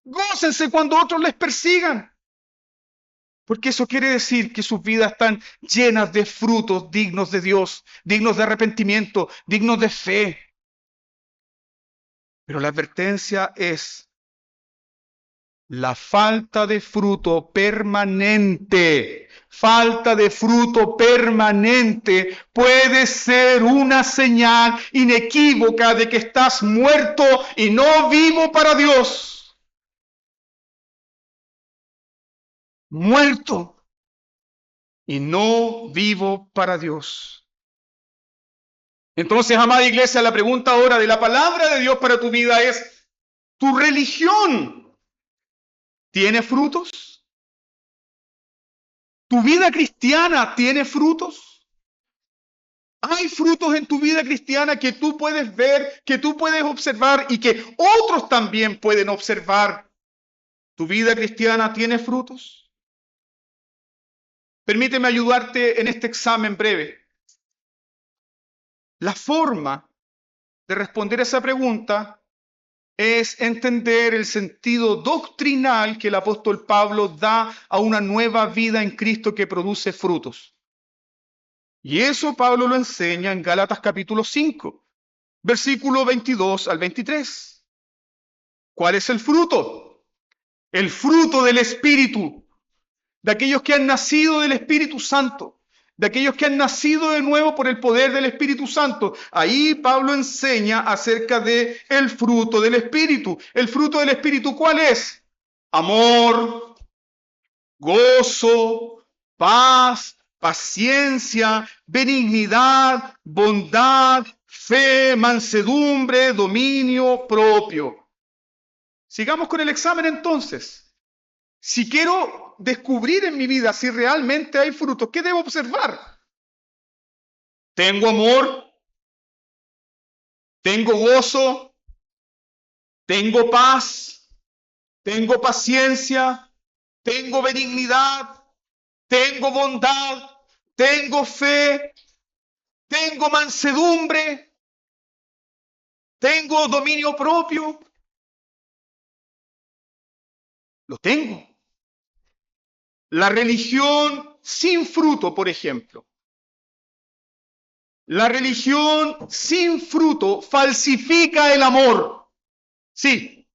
Gócense cuando otros les persigan. Porque eso quiere decir que sus vidas están llenas de frutos dignos de Dios, dignos de arrepentimiento, dignos de fe. Pero la advertencia es la falta de fruto permanente. Falta de fruto permanente puede ser una señal inequívoca de que estás muerto y no vivo para Dios. Muerto y no vivo para Dios. Entonces, amada iglesia, la pregunta ahora de la palabra de Dios para tu vida es, ¿tu religión tiene frutos? ¿Tu vida cristiana tiene frutos? ¿Hay frutos en tu vida cristiana que tú puedes ver, que tú puedes observar y que otros también pueden observar? ¿Tu vida cristiana tiene frutos? Permíteme ayudarte en este examen breve. La forma de responder esa pregunta es entender el sentido doctrinal que el apóstol Pablo da a una nueva vida en Cristo que produce frutos. Y eso Pablo lo enseña en Gálatas capítulo 5, versículo 22 al 23. ¿Cuál es el fruto? El fruto del Espíritu, de aquellos que han nacido del Espíritu Santo, de aquellos que han nacido de nuevo por el poder del Espíritu Santo. Ahí Pablo enseña acerca de el fruto del Espíritu. ¿El fruto del Espíritu cuál es? Amor, gozo, paz, paciencia, benignidad, bondad, fe, mansedumbre, dominio propio. Sigamos con el examen entonces. Si quiero descubrir en mi vida si realmente hay frutos, ¿qué debo observar? ¿Tengo amor? ¿Tengo gozo? ¿Tengo paz? ¿Tengo paciencia? ¿Tengo benignidad? ¿Tengo bondad? ¿Tengo fe? ¿Tengo mansedumbre? ¿Tengo dominio propio? Lo tengo. La religión sin fruto, por ejemplo. La religión sin fruto falsifica el amor. Sí.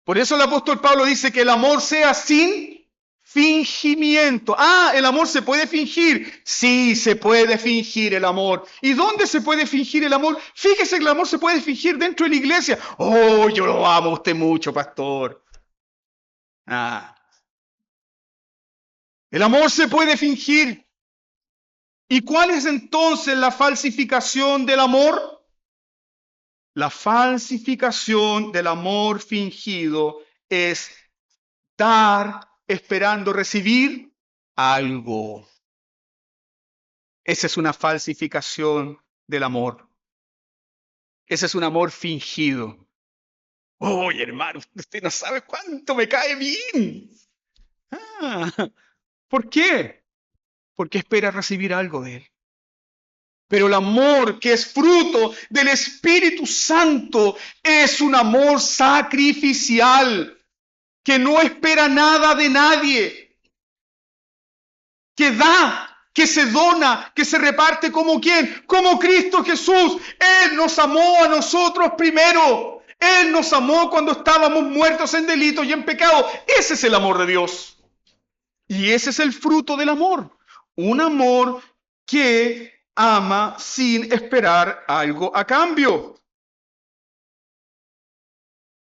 Por eso el apóstol Pablo dice que el amor sea sin fingimiento. Ah, el amor se puede fingir. Sí, se puede fingir el amor. ¿Y dónde se puede fingir el amor? Fíjese que el amor se puede fingir dentro de la iglesia. Oh, yo lo amo a usted mucho, pastor. Ah. El amor se puede fingir. ¿Y cuál es entonces la falsificación del amor? La falsificación del amor fingido es dar esperando recibir algo. Esa es una falsificación del amor. Ese es un amor fingido. Oye, hermano, usted no sabe cuánto me cae bien. Ah, ¿por qué? Porque espera recibir algo de él. Pero el amor que es fruto del Espíritu Santo es un amor sacrificial, que no espera nada de nadie, que da, que se dona, que se reparte como ¿quién? Como Cristo Jesús. Él nos amó a nosotros primero. Él nos amó cuando estábamos muertos en delitos y en pecado. Ese es el amor de Dios. Y ese es el fruto del amor. Un amor que ama sin esperar algo a cambio.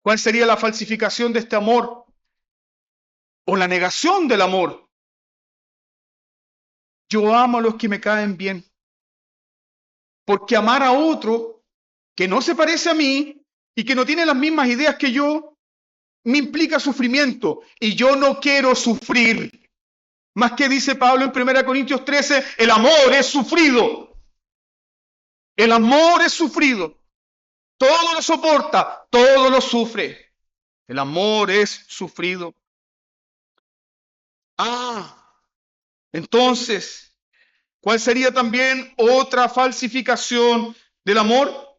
¿Cuál sería la falsificación de este amor? O la negación del amor. Yo amo a los que me caen bien. Porque amar a otro que no se parece a mí y que no tiene las mismas ideas que yo, me implica sufrimiento. Y yo no quiero sufrir. Más que dice Pablo en 1 Corintios 13, el amor es sufrido. El amor es sufrido. Todo lo soporta, todo lo sufre. El amor es sufrido. Entonces, ¿cuál sería también otra falsificación del amor?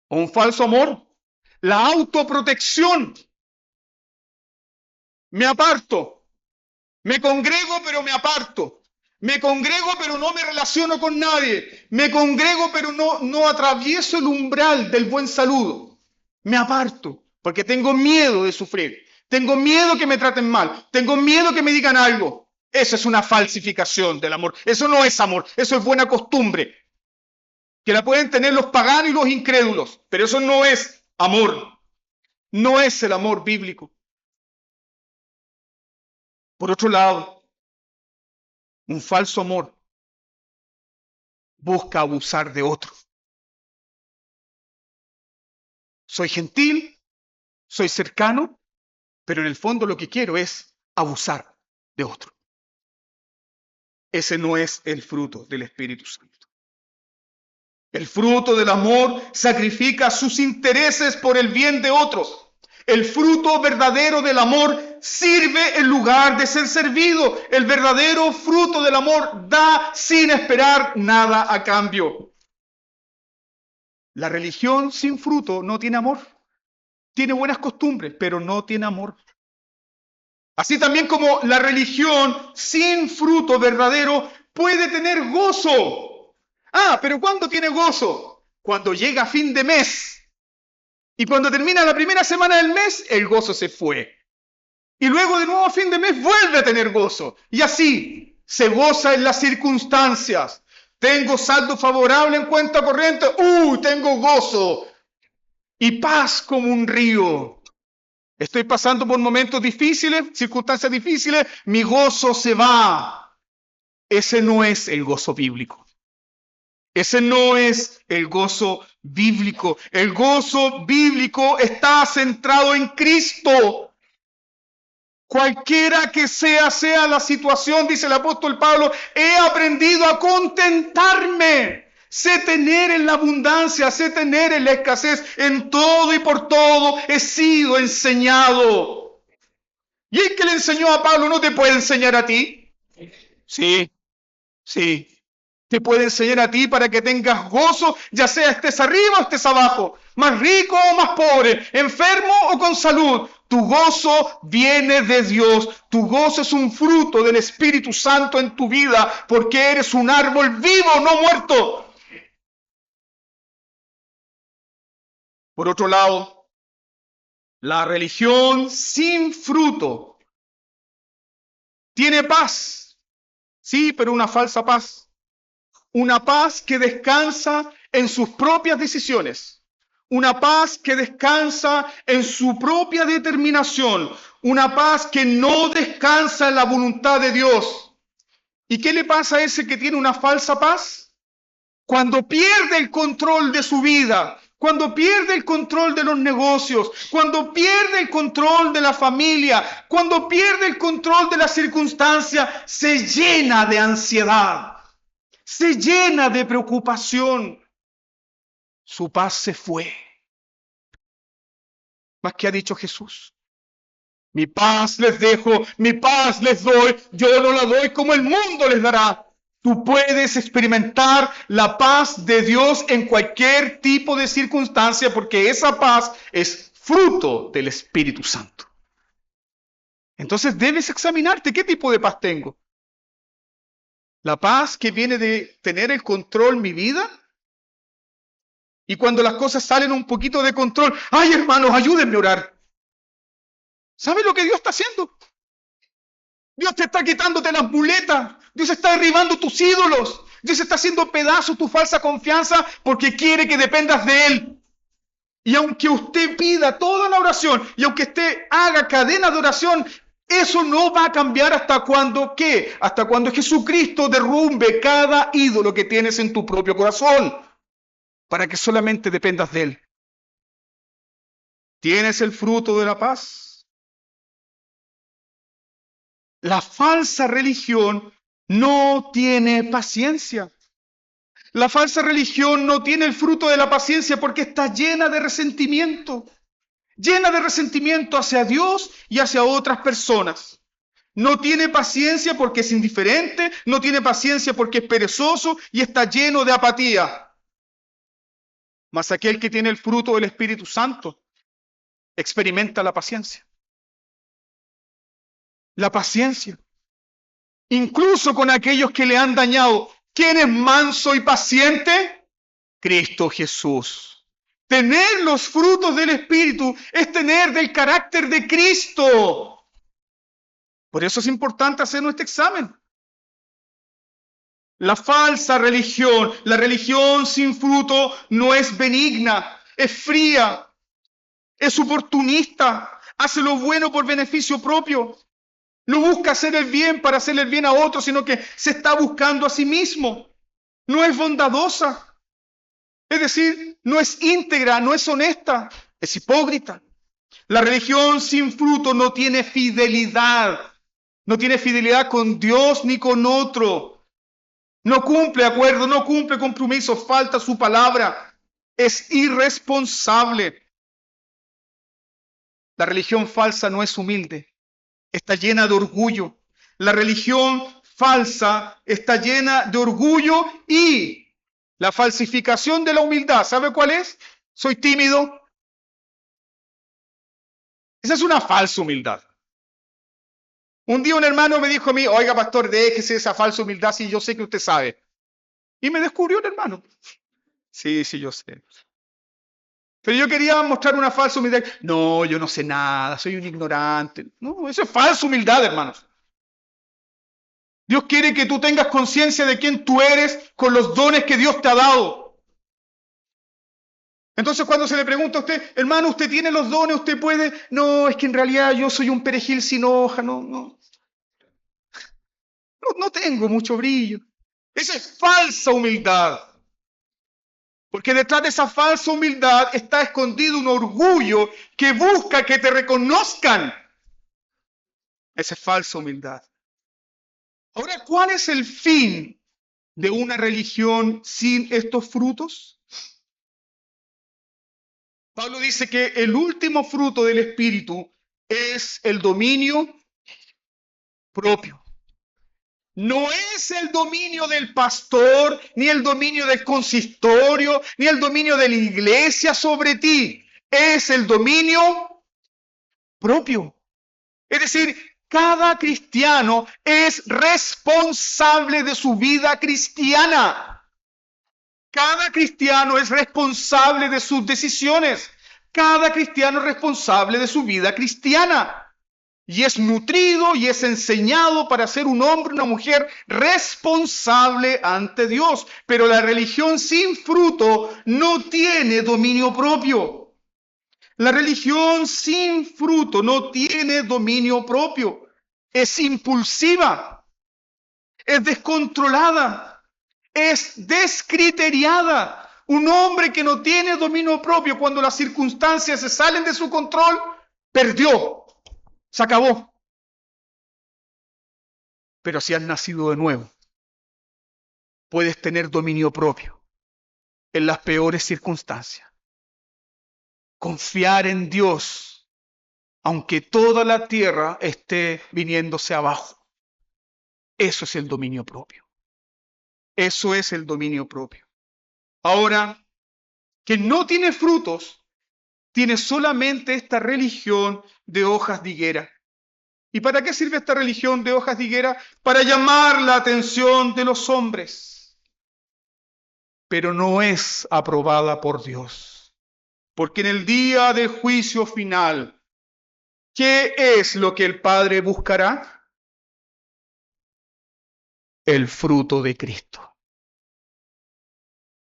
¿O un falso amor? La autoprotección. Me aparto. Me congrego, pero me aparto. Me congrego, pero no me relaciono con nadie. Me congrego, pero no atravieso el umbral del buen saludo. Me aparto, porque tengo miedo de sufrir. Tengo miedo que me traten mal. Tengo miedo que me digan algo. Eso es una falsificación del amor. Eso no es amor. Eso es buena costumbre. Que la pueden tener los paganos y los incrédulos. Pero eso no es amor. No es el amor bíblico. Por otro lado, un falso amor busca abusar de otro. Soy gentil, soy cercano, pero en el fondo lo que quiero es abusar de otro. Ese no es el fruto del Espíritu Santo. El fruto del amor sacrifica sus intereses por el bien de otros. El fruto verdadero del amor sirve en lugar de ser servido. El verdadero fruto del amor da sin esperar nada a cambio. La religión sin fruto no tiene amor. Tiene buenas costumbres, pero no tiene amor. Así también como la religión sin fruto verdadero puede tener gozo. Pero ¿cuándo tiene gozo? Cuando llega fin de mes. Y cuando termina la primera semana del mes, el gozo se fue. Y luego de nuevo a fin de mes vuelve a tener gozo. Y así se goza en las circunstancias. Tengo saldo favorable en cuenta corriente. Tengo gozo y paz como un río. Estoy pasando por momentos difíciles, circunstancias difíciles, mi gozo se va. Ese no es el gozo bíblico. Ese no es el gozo bíblico. El gozo bíblico está centrado en Cristo. Cualquiera que sea la situación, dice el apóstol Pablo, he aprendido a contentarme. Sé tener en la abundancia, sé tener en la escasez, en todo y por todo he sido enseñado. ¿Y el que le enseñó a Pablo no te puede enseñar a ti? Sí. Te puede enseñar a ti para que tengas gozo, ya sea estés arriba o estés abajo, más rico o más pobre, enfermo o con salud. Tu gozo viene de Dios. Tu gozo es un fruto del Espíritu Santo en tu vida, porque eres un árbol vivo, no muerto. Por otro lado, la religión sin fruto tiene paz, sí, pero una falsa paz. Una paz que descansa en sus propias decisiones. Una paz que descansa en su propia determinación. Una paz que no descansa en la voluntad de Dios. ¿Y qué le pasa a ese que tiene una falsa paz? Cuando pierde el control de su vida, cuando pierde el control de los negocios, cuando pierde el control de la familia, cuando pierde el control de las circunstancias, se llena de ansiedad. Se llena de preocupación. Su paz se fue. Más que ha dicho Jesús. Mi paz les dejo, mi paz les doy. Yo no la doy como el mundo les dará. Tú puedes experimentar la paz de Dios en cualquier tipo de circunstancia porque esa paz es fruto del Espíritu Santo. Entonces debes examinarte qué tipo de paz tengo. La paz que viene de tener el control en mi vida. Y cuando las cosas salen un poquito de control, ¡ay, hermanos, ayúdenme a orar! ¿Sabe lo que Dios está haciendo? Dios te está quitándote las muletas. Dios está derribando tus ídolos. Dios está haciendo pedazos tu falsa confianza porque quiere que dependas de Él. Y aunque usted pida toda la oración y aunque usted haga cadena de oración, eso no va a cambiar hasta cuando, ¿qué? Hasta cuando Jesucristo derrumbe cada ídolo que tienes en tu propio corazón para que solamente dependas de Él. ¿Tienes el fruto de la paz? La falsa religión no tiene paciencia. La falsa religión no tiene el fruto de la paciencia porque está llena de resentimiento hacia Dios y hacia otras personas. No tiene paciencia porque es indiferente, no tiene paciencia porque es perezoso y está lleno de apatía. Mas aquel que tiene el fruto del Espíritu Santo experimenta la paciencia. La paciencia. Incluso con aquellos que le han dañado. ¿Quién es manso y paciente? Cristo Jesús. Tener los frutos del Espíritu es tener del carácter de Cristo. Por eso es importante hacer nuestro examen. La falsa religión, la religión sin fruto, no es benigna, es fría, es oportunista, hace lo bueno por beneficio propio. No busca hacer el bien para hacerle el bien a otros, sino que se está buscando a sí mismo. No es bondadosa. Es decir, no es íntegra, no es honesta, es hipócrita. La religión sin fruto no tiene fidelidad. No tiene fidelidad con Dios ni con otro. No cumple acuerdos, no cumple compromisos, falta su palabra. Es irresponsable. La religión falsa no es humilde. Está llena de orgullo. La religión falsa está llena de orgullo y la falsificación de la humildad. ¿Sabe cuál es? Soy tímido. Esa es una falsa humildad. Un día un hermano me dijo a mí, oiga pastor, déjese esa falsa humildad si yo sé que usted sabe. Y me descubrió el hermano. Sí, yo sé. Pero yo quería mostrar una falsa humildad. No, yo no sé nada, soy un ignorante. No, eso es falsa humildad, hermanos. Dios quiere que tú tengas conciencia de quién tú eres con los dones que Dios te ha dado. Entonces cuando se le pregunta a usted, hermano, ¿usted tiene los dones? ¿Usted puede? No, es que en realidad yo soy un perejil sin hoja, no tengo mucho brillo. Esa es falsa humildad. Porque detrás de esa falsa humildad está escondido un orgullo que busca que te reconozcan. Esa es falsa humildad. Ahora, ¿cuál es el fin de una religión sin estos frutos? Pablo dice que el último fruto del Espíritu es el dominio propio. No es el dominio del pastor, ni el dominio del consistorio, ni el dominio de la iglesia sobre ti. Es el dominio propio. Es decir, cada cristiano es responsable de su vida cristiana. Cada cristiano es responsable de sus decisiones. Cada cristiano es responsable de su vida cristiana. Y es nutrido y es enseñado para ser un hombre, una mujer responsable ante Dios. Pero la religión sin fruto no tiene dominio propio. La religión sin fruto no tiene dominio propio. Es impulsiva, es descontrolada, es descriteriada. Un hombre que no tiene dominio propio cuando las circunstancias se salen de su control, perdió. Se acabó. Pero si has nacido de nuevo, puedes tener dominio propio en las peores circunstancias. Confiar en Dios, aunque toda la tierra esté viniéndose abajo. Eso es el dominio propio. Eso es el dominio propio. Ahora, que no tiene frutos, tiene solamente esta religión de hojas de higuera. ¿Y para qué sirve esta religión de hojas de higuera? Para llamar la atención de los hombres. Pero no es aprobada por Dios. Porque en el día del juicio final, ¿qué es lo que el Padre buscará? El fruto de Cristo.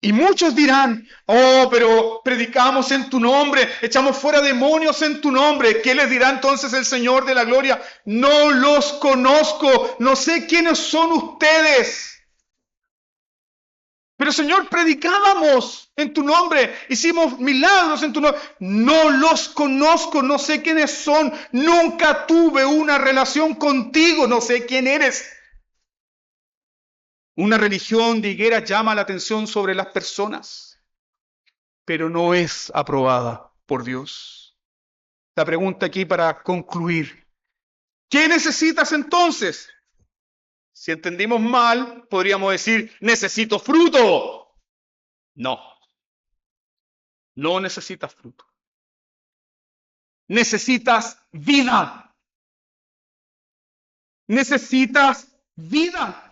Y muchos dirán, oh, pero predicamos en tu nombre, echamos fuera demonios en tu nombre. ¿Qué les dirá entonces el Señor de la gloria? No los conozco, no sé quiénes son ustedes. Pero Señor, predicábamos en tu nombre, hicimos milagros en tu nombre. No los conozco, no sé quiénes son, nunca tuve una relación contigo, no sé quién eres. Una religión de higuera llama la atención sobre las personas, pero no es aprobada por Dios. La pregunta aquí para concluir: ¿qué necesitas entonces? Si entendimos mal, podríamos decir, necesito fruto. No, no necesitas fruto. Necesitas vida. Necesitas vida.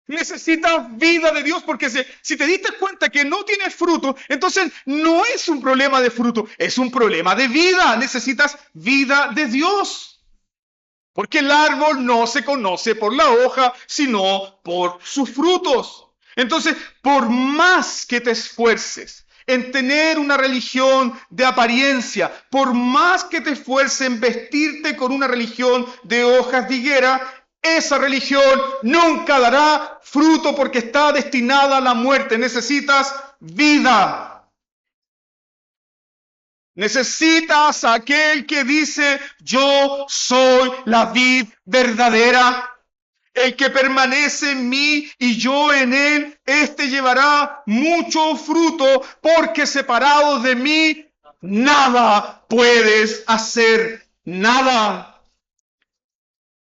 Necesitas vida de Dios, porque si te diste cuenta que no tienes fruto, entonces no es un problema de fruto, es un problema de vida. Necesitas vida de Dios. Porque el árbol no se conoce por la hoja, sino por sus frutos. Entonces, por más que te esfuerces en tener una religión de apariencia, por más que te esfuerces en vestirte con una religión de hojas de higuera, esa religión nunca dará fruto porque está destinada a la muerte. Necesitas vida. Necesitas a aquel que dice, yo soy la vid verdadera. El que permanece en mí y yo en él, éste llevará mucho fruto, porque separados de mí, nada puedes hacer, nada.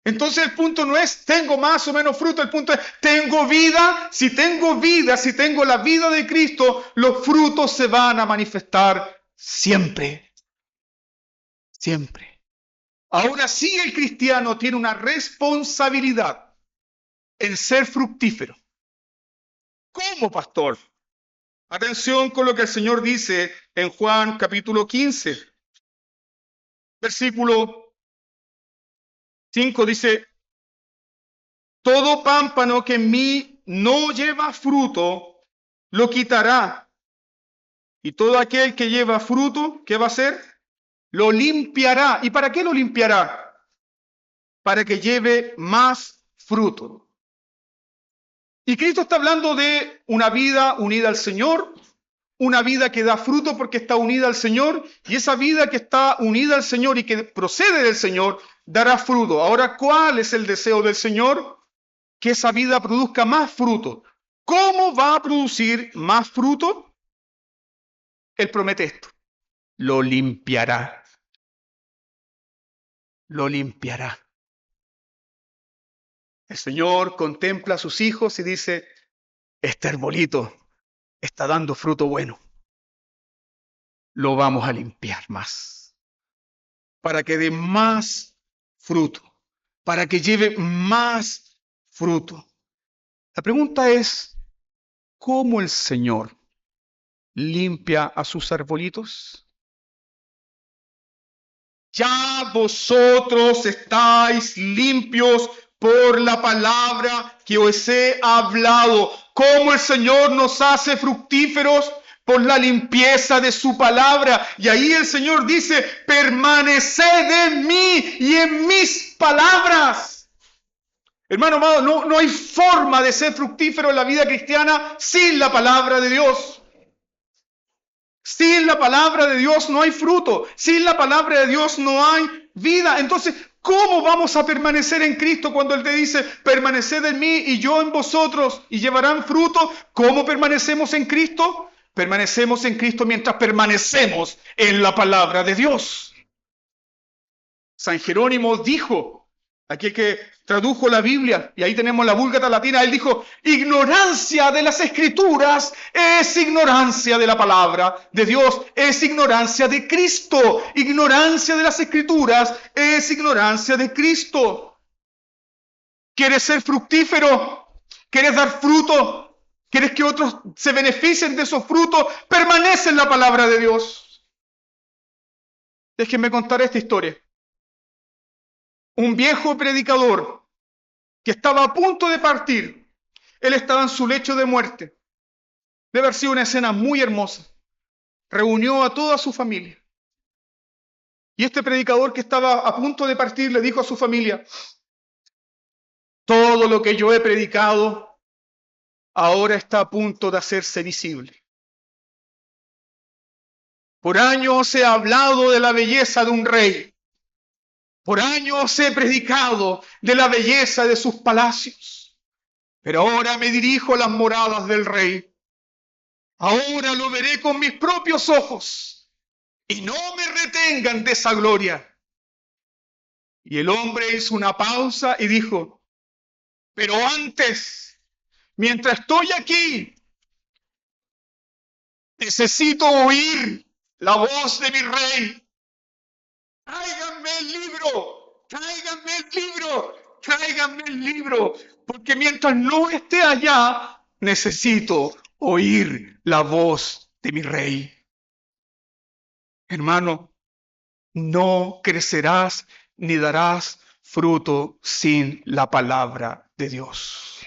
Entonces el punto no es tengo más o menos fruto, el punto es tengo vida. Si tengo la vida de Cristo, los frutos se van a manifestar siempre. Siempre. Ahora sí el cristiano tiene una responsabilidad en ser fructífero. ¿Cómo, pastor? Atención con lo que el Señor dice en Juan capítulo 15, versículo 5, dice, todo pámpano que en mí no lleva fruto, lo quitará. Y todo aquel que lleva fruto, ¿qué va a hacer? Lo limpiará. ¿Y para qué lo limpiará? Para que lleve más fruto. Y Cristo está hablando de una vida unida al Señor, una vida que da fruto porque está unida al Señor, y esa vida que está unida al Señor y que procede del Señor dará fruto. Ahora, ¿cuál es el deseo del Señor? Que esa vida produzca más fruto. ¿Cómo va a producir más fruto? Él promete esto: lo limpiará. Lo limpiará. El Señor contempla a sus hijos y dice, este arbolito está dando fruto bueno. Lo vamos a limpiar más. Para que dé más fruto. Para que lleve más fruto. La pregunta es, ¿cómo el Señor limpia a sus arbolitos? Ya vosotros estáis limpios por la palabra que os he hablado. ¿Cómo el Señor nos hace fructíferos? Por la limpieza de su palabra. Y ahí el Señor dice, permaneced en mí y en mis palabras. Hermano amado, no hay forma de ser fructífero en la vida cristiana sin la palabra de Dios. Sin la palabra de Dios no hay fruto. Sin la palabra de Dios no hay vida. Entonces, ¿cómo vamos a permanecer en Cristo cuando Él te dice, permaneced en mí y yo en vosotros y llevarán fruto? ¿Cómo permanecemos en Cristo? Permanecemos en Cristo mientras permanecemos en la palabra de Dios. San Jerónimo dijo, aquel que tradujo la Biblia, y ahí tenemos la Vulgata Latina, él dijo, ignorancia de las Escrituras es ignorancia de la palabra de Dios, es ignorancia de Cristo. Ignorancia de las Escrituras es ignorancia de Cristo. ¿Quieres ser fructífero? ¿Quieres dar fruto? ¿Quieres que otros se beneficien de esos frutos? Permanece en la palabra de Dios. Déjenme contar esta historia. Un viejo predicador que estaba a punto de partir. Él estaba en su lecho de muerte. Debe haber sido una escena muy hermosa. Reunió a toda su familia. Y este predicador que estaba a punto de partir le dijo a su familia, todo lo que yo he predicado ahora está a punto de hacerse visible. Por años he hablado de la belleza de un rey. Por años he predicado de la belleza de sus palacios. Pero ahora me dirijo a las moradas del rey. Ahora lo veré con mis propios ojos. Y no me retengan de esa gloria. Y el hombre hizo una pausa y dijo, pero antes, mientras estoy aquí, necesito oír la voz de mi rey. Tráiganme el libro, tráiganme el libro, tráiganme el libro, porque mientras no esté allá, necesito oír la voz de mi rey. Hermano, no crecerás ni darás fruto sin la palabra de Dios.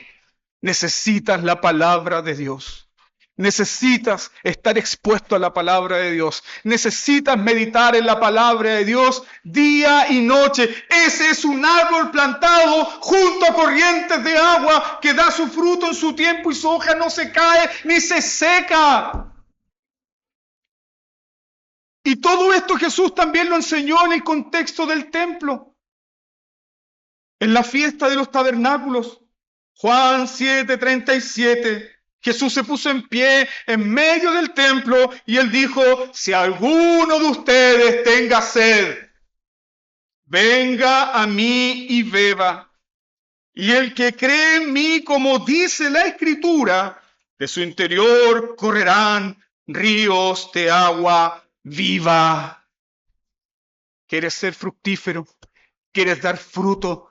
Necesitas la palabra de Dios. Necesitas estar expuesto a la palabra de Dios. Necesitas meditar en la palabra de Dios día y noche. Ese es un árbol plantado junto a corrientes de agua que da su fruto en su tiempo y su hoja no se cae ni se seca. Y todo esto Jesús también lo enseñó en el contexto del templo. En la fiesta de los tabernáculos. Juan 7:37. Jesús se puso en pie en medio del templo y él dijo, si alguno de ustedes tenga sed, venga a mí y beba. Y el que cree en mí, como dice la Escritura, de su interior correrán ríos de agua viva. ¿Quieres ser fructífero? ¿Quieres dar fruto?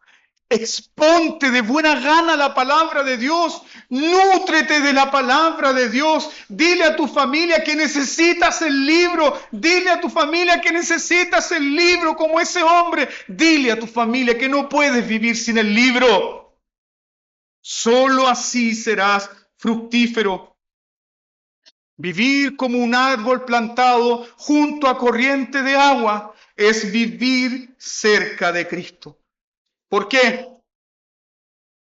Exponte de buena gana la palabra de Dios. Nútrete de la palabra de Dios. Dile a tu familia que necesitas el libro. Dile a tu familia que necesitas el libro como ese hombre. Dile a tu familia que no puedes vivir sin el libro. Solo así serás fructífero. Vivir como un árbol plantado junto a corriente de agua es vivir cerca de Cristo. ¿Por qué?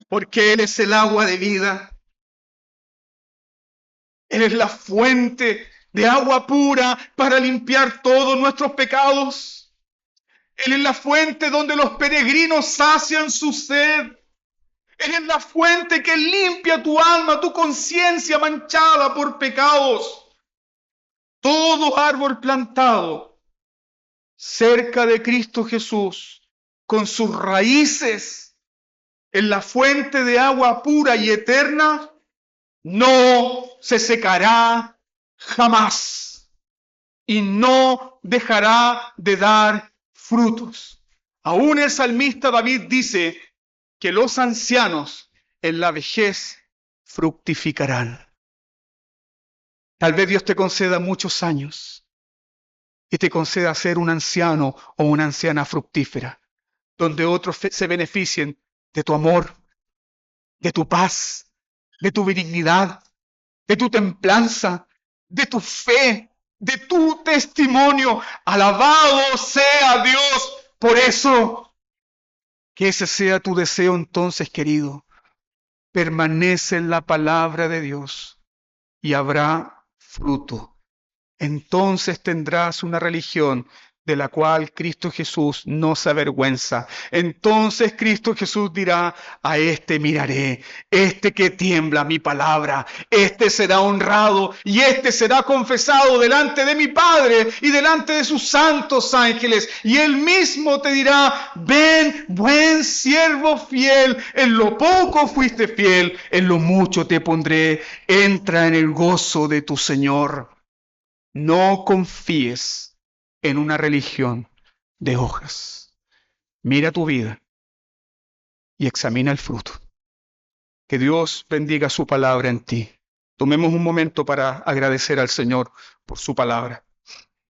Porque Él es el agua de vida. Él es la fuente de agua pura para limpiar todos nuestros pecados. Él es la fuente donde los peregrinos sacian su sed. Él es la fuente que limpia tu alma, tu conciencia manchada por pecados. Todo árbol plantado cerca de Cristo Jesús, con sus raíces en la fuente de agua pura y eterna, no se secará jamás y no dejará de dar frutos. Aún el salmista David dice que los ancianos en la vejez fructificarán. Tal vez Dios te conceda muchos años y te conceda ser un anciano o una anciana fructífera, donde otros se beneficien de tu amor, de tu paz, de tu benignidad, de tu templanza, de tu fe, de tu testimonio. Alabado sea Dios por eso. Que ese sea tu deseo entonces, querido. Permanece en la palabra de Dios y habrá fruto. Entonces tendrás una religión de la cual Cristo Jesús no se avergüenza. Entonces Cristo Jesús dirá: a este miraré, este que tiembla mi palabra, este será honrado y este será confesado delante de mi Padre y delante de sus santos ángeles. Y él mismo te dirá: ven, buen siervo fiel, en lo poco fuiste fiel, en lo mucho te pondré, entra en el gozo de tu Señor. No confíes en una religión de hojas. Mira tu vida y examina el fruto. Que Dios bendiga su palabra en ti. Tomemos un momento para agradecer al Señor por su palabra.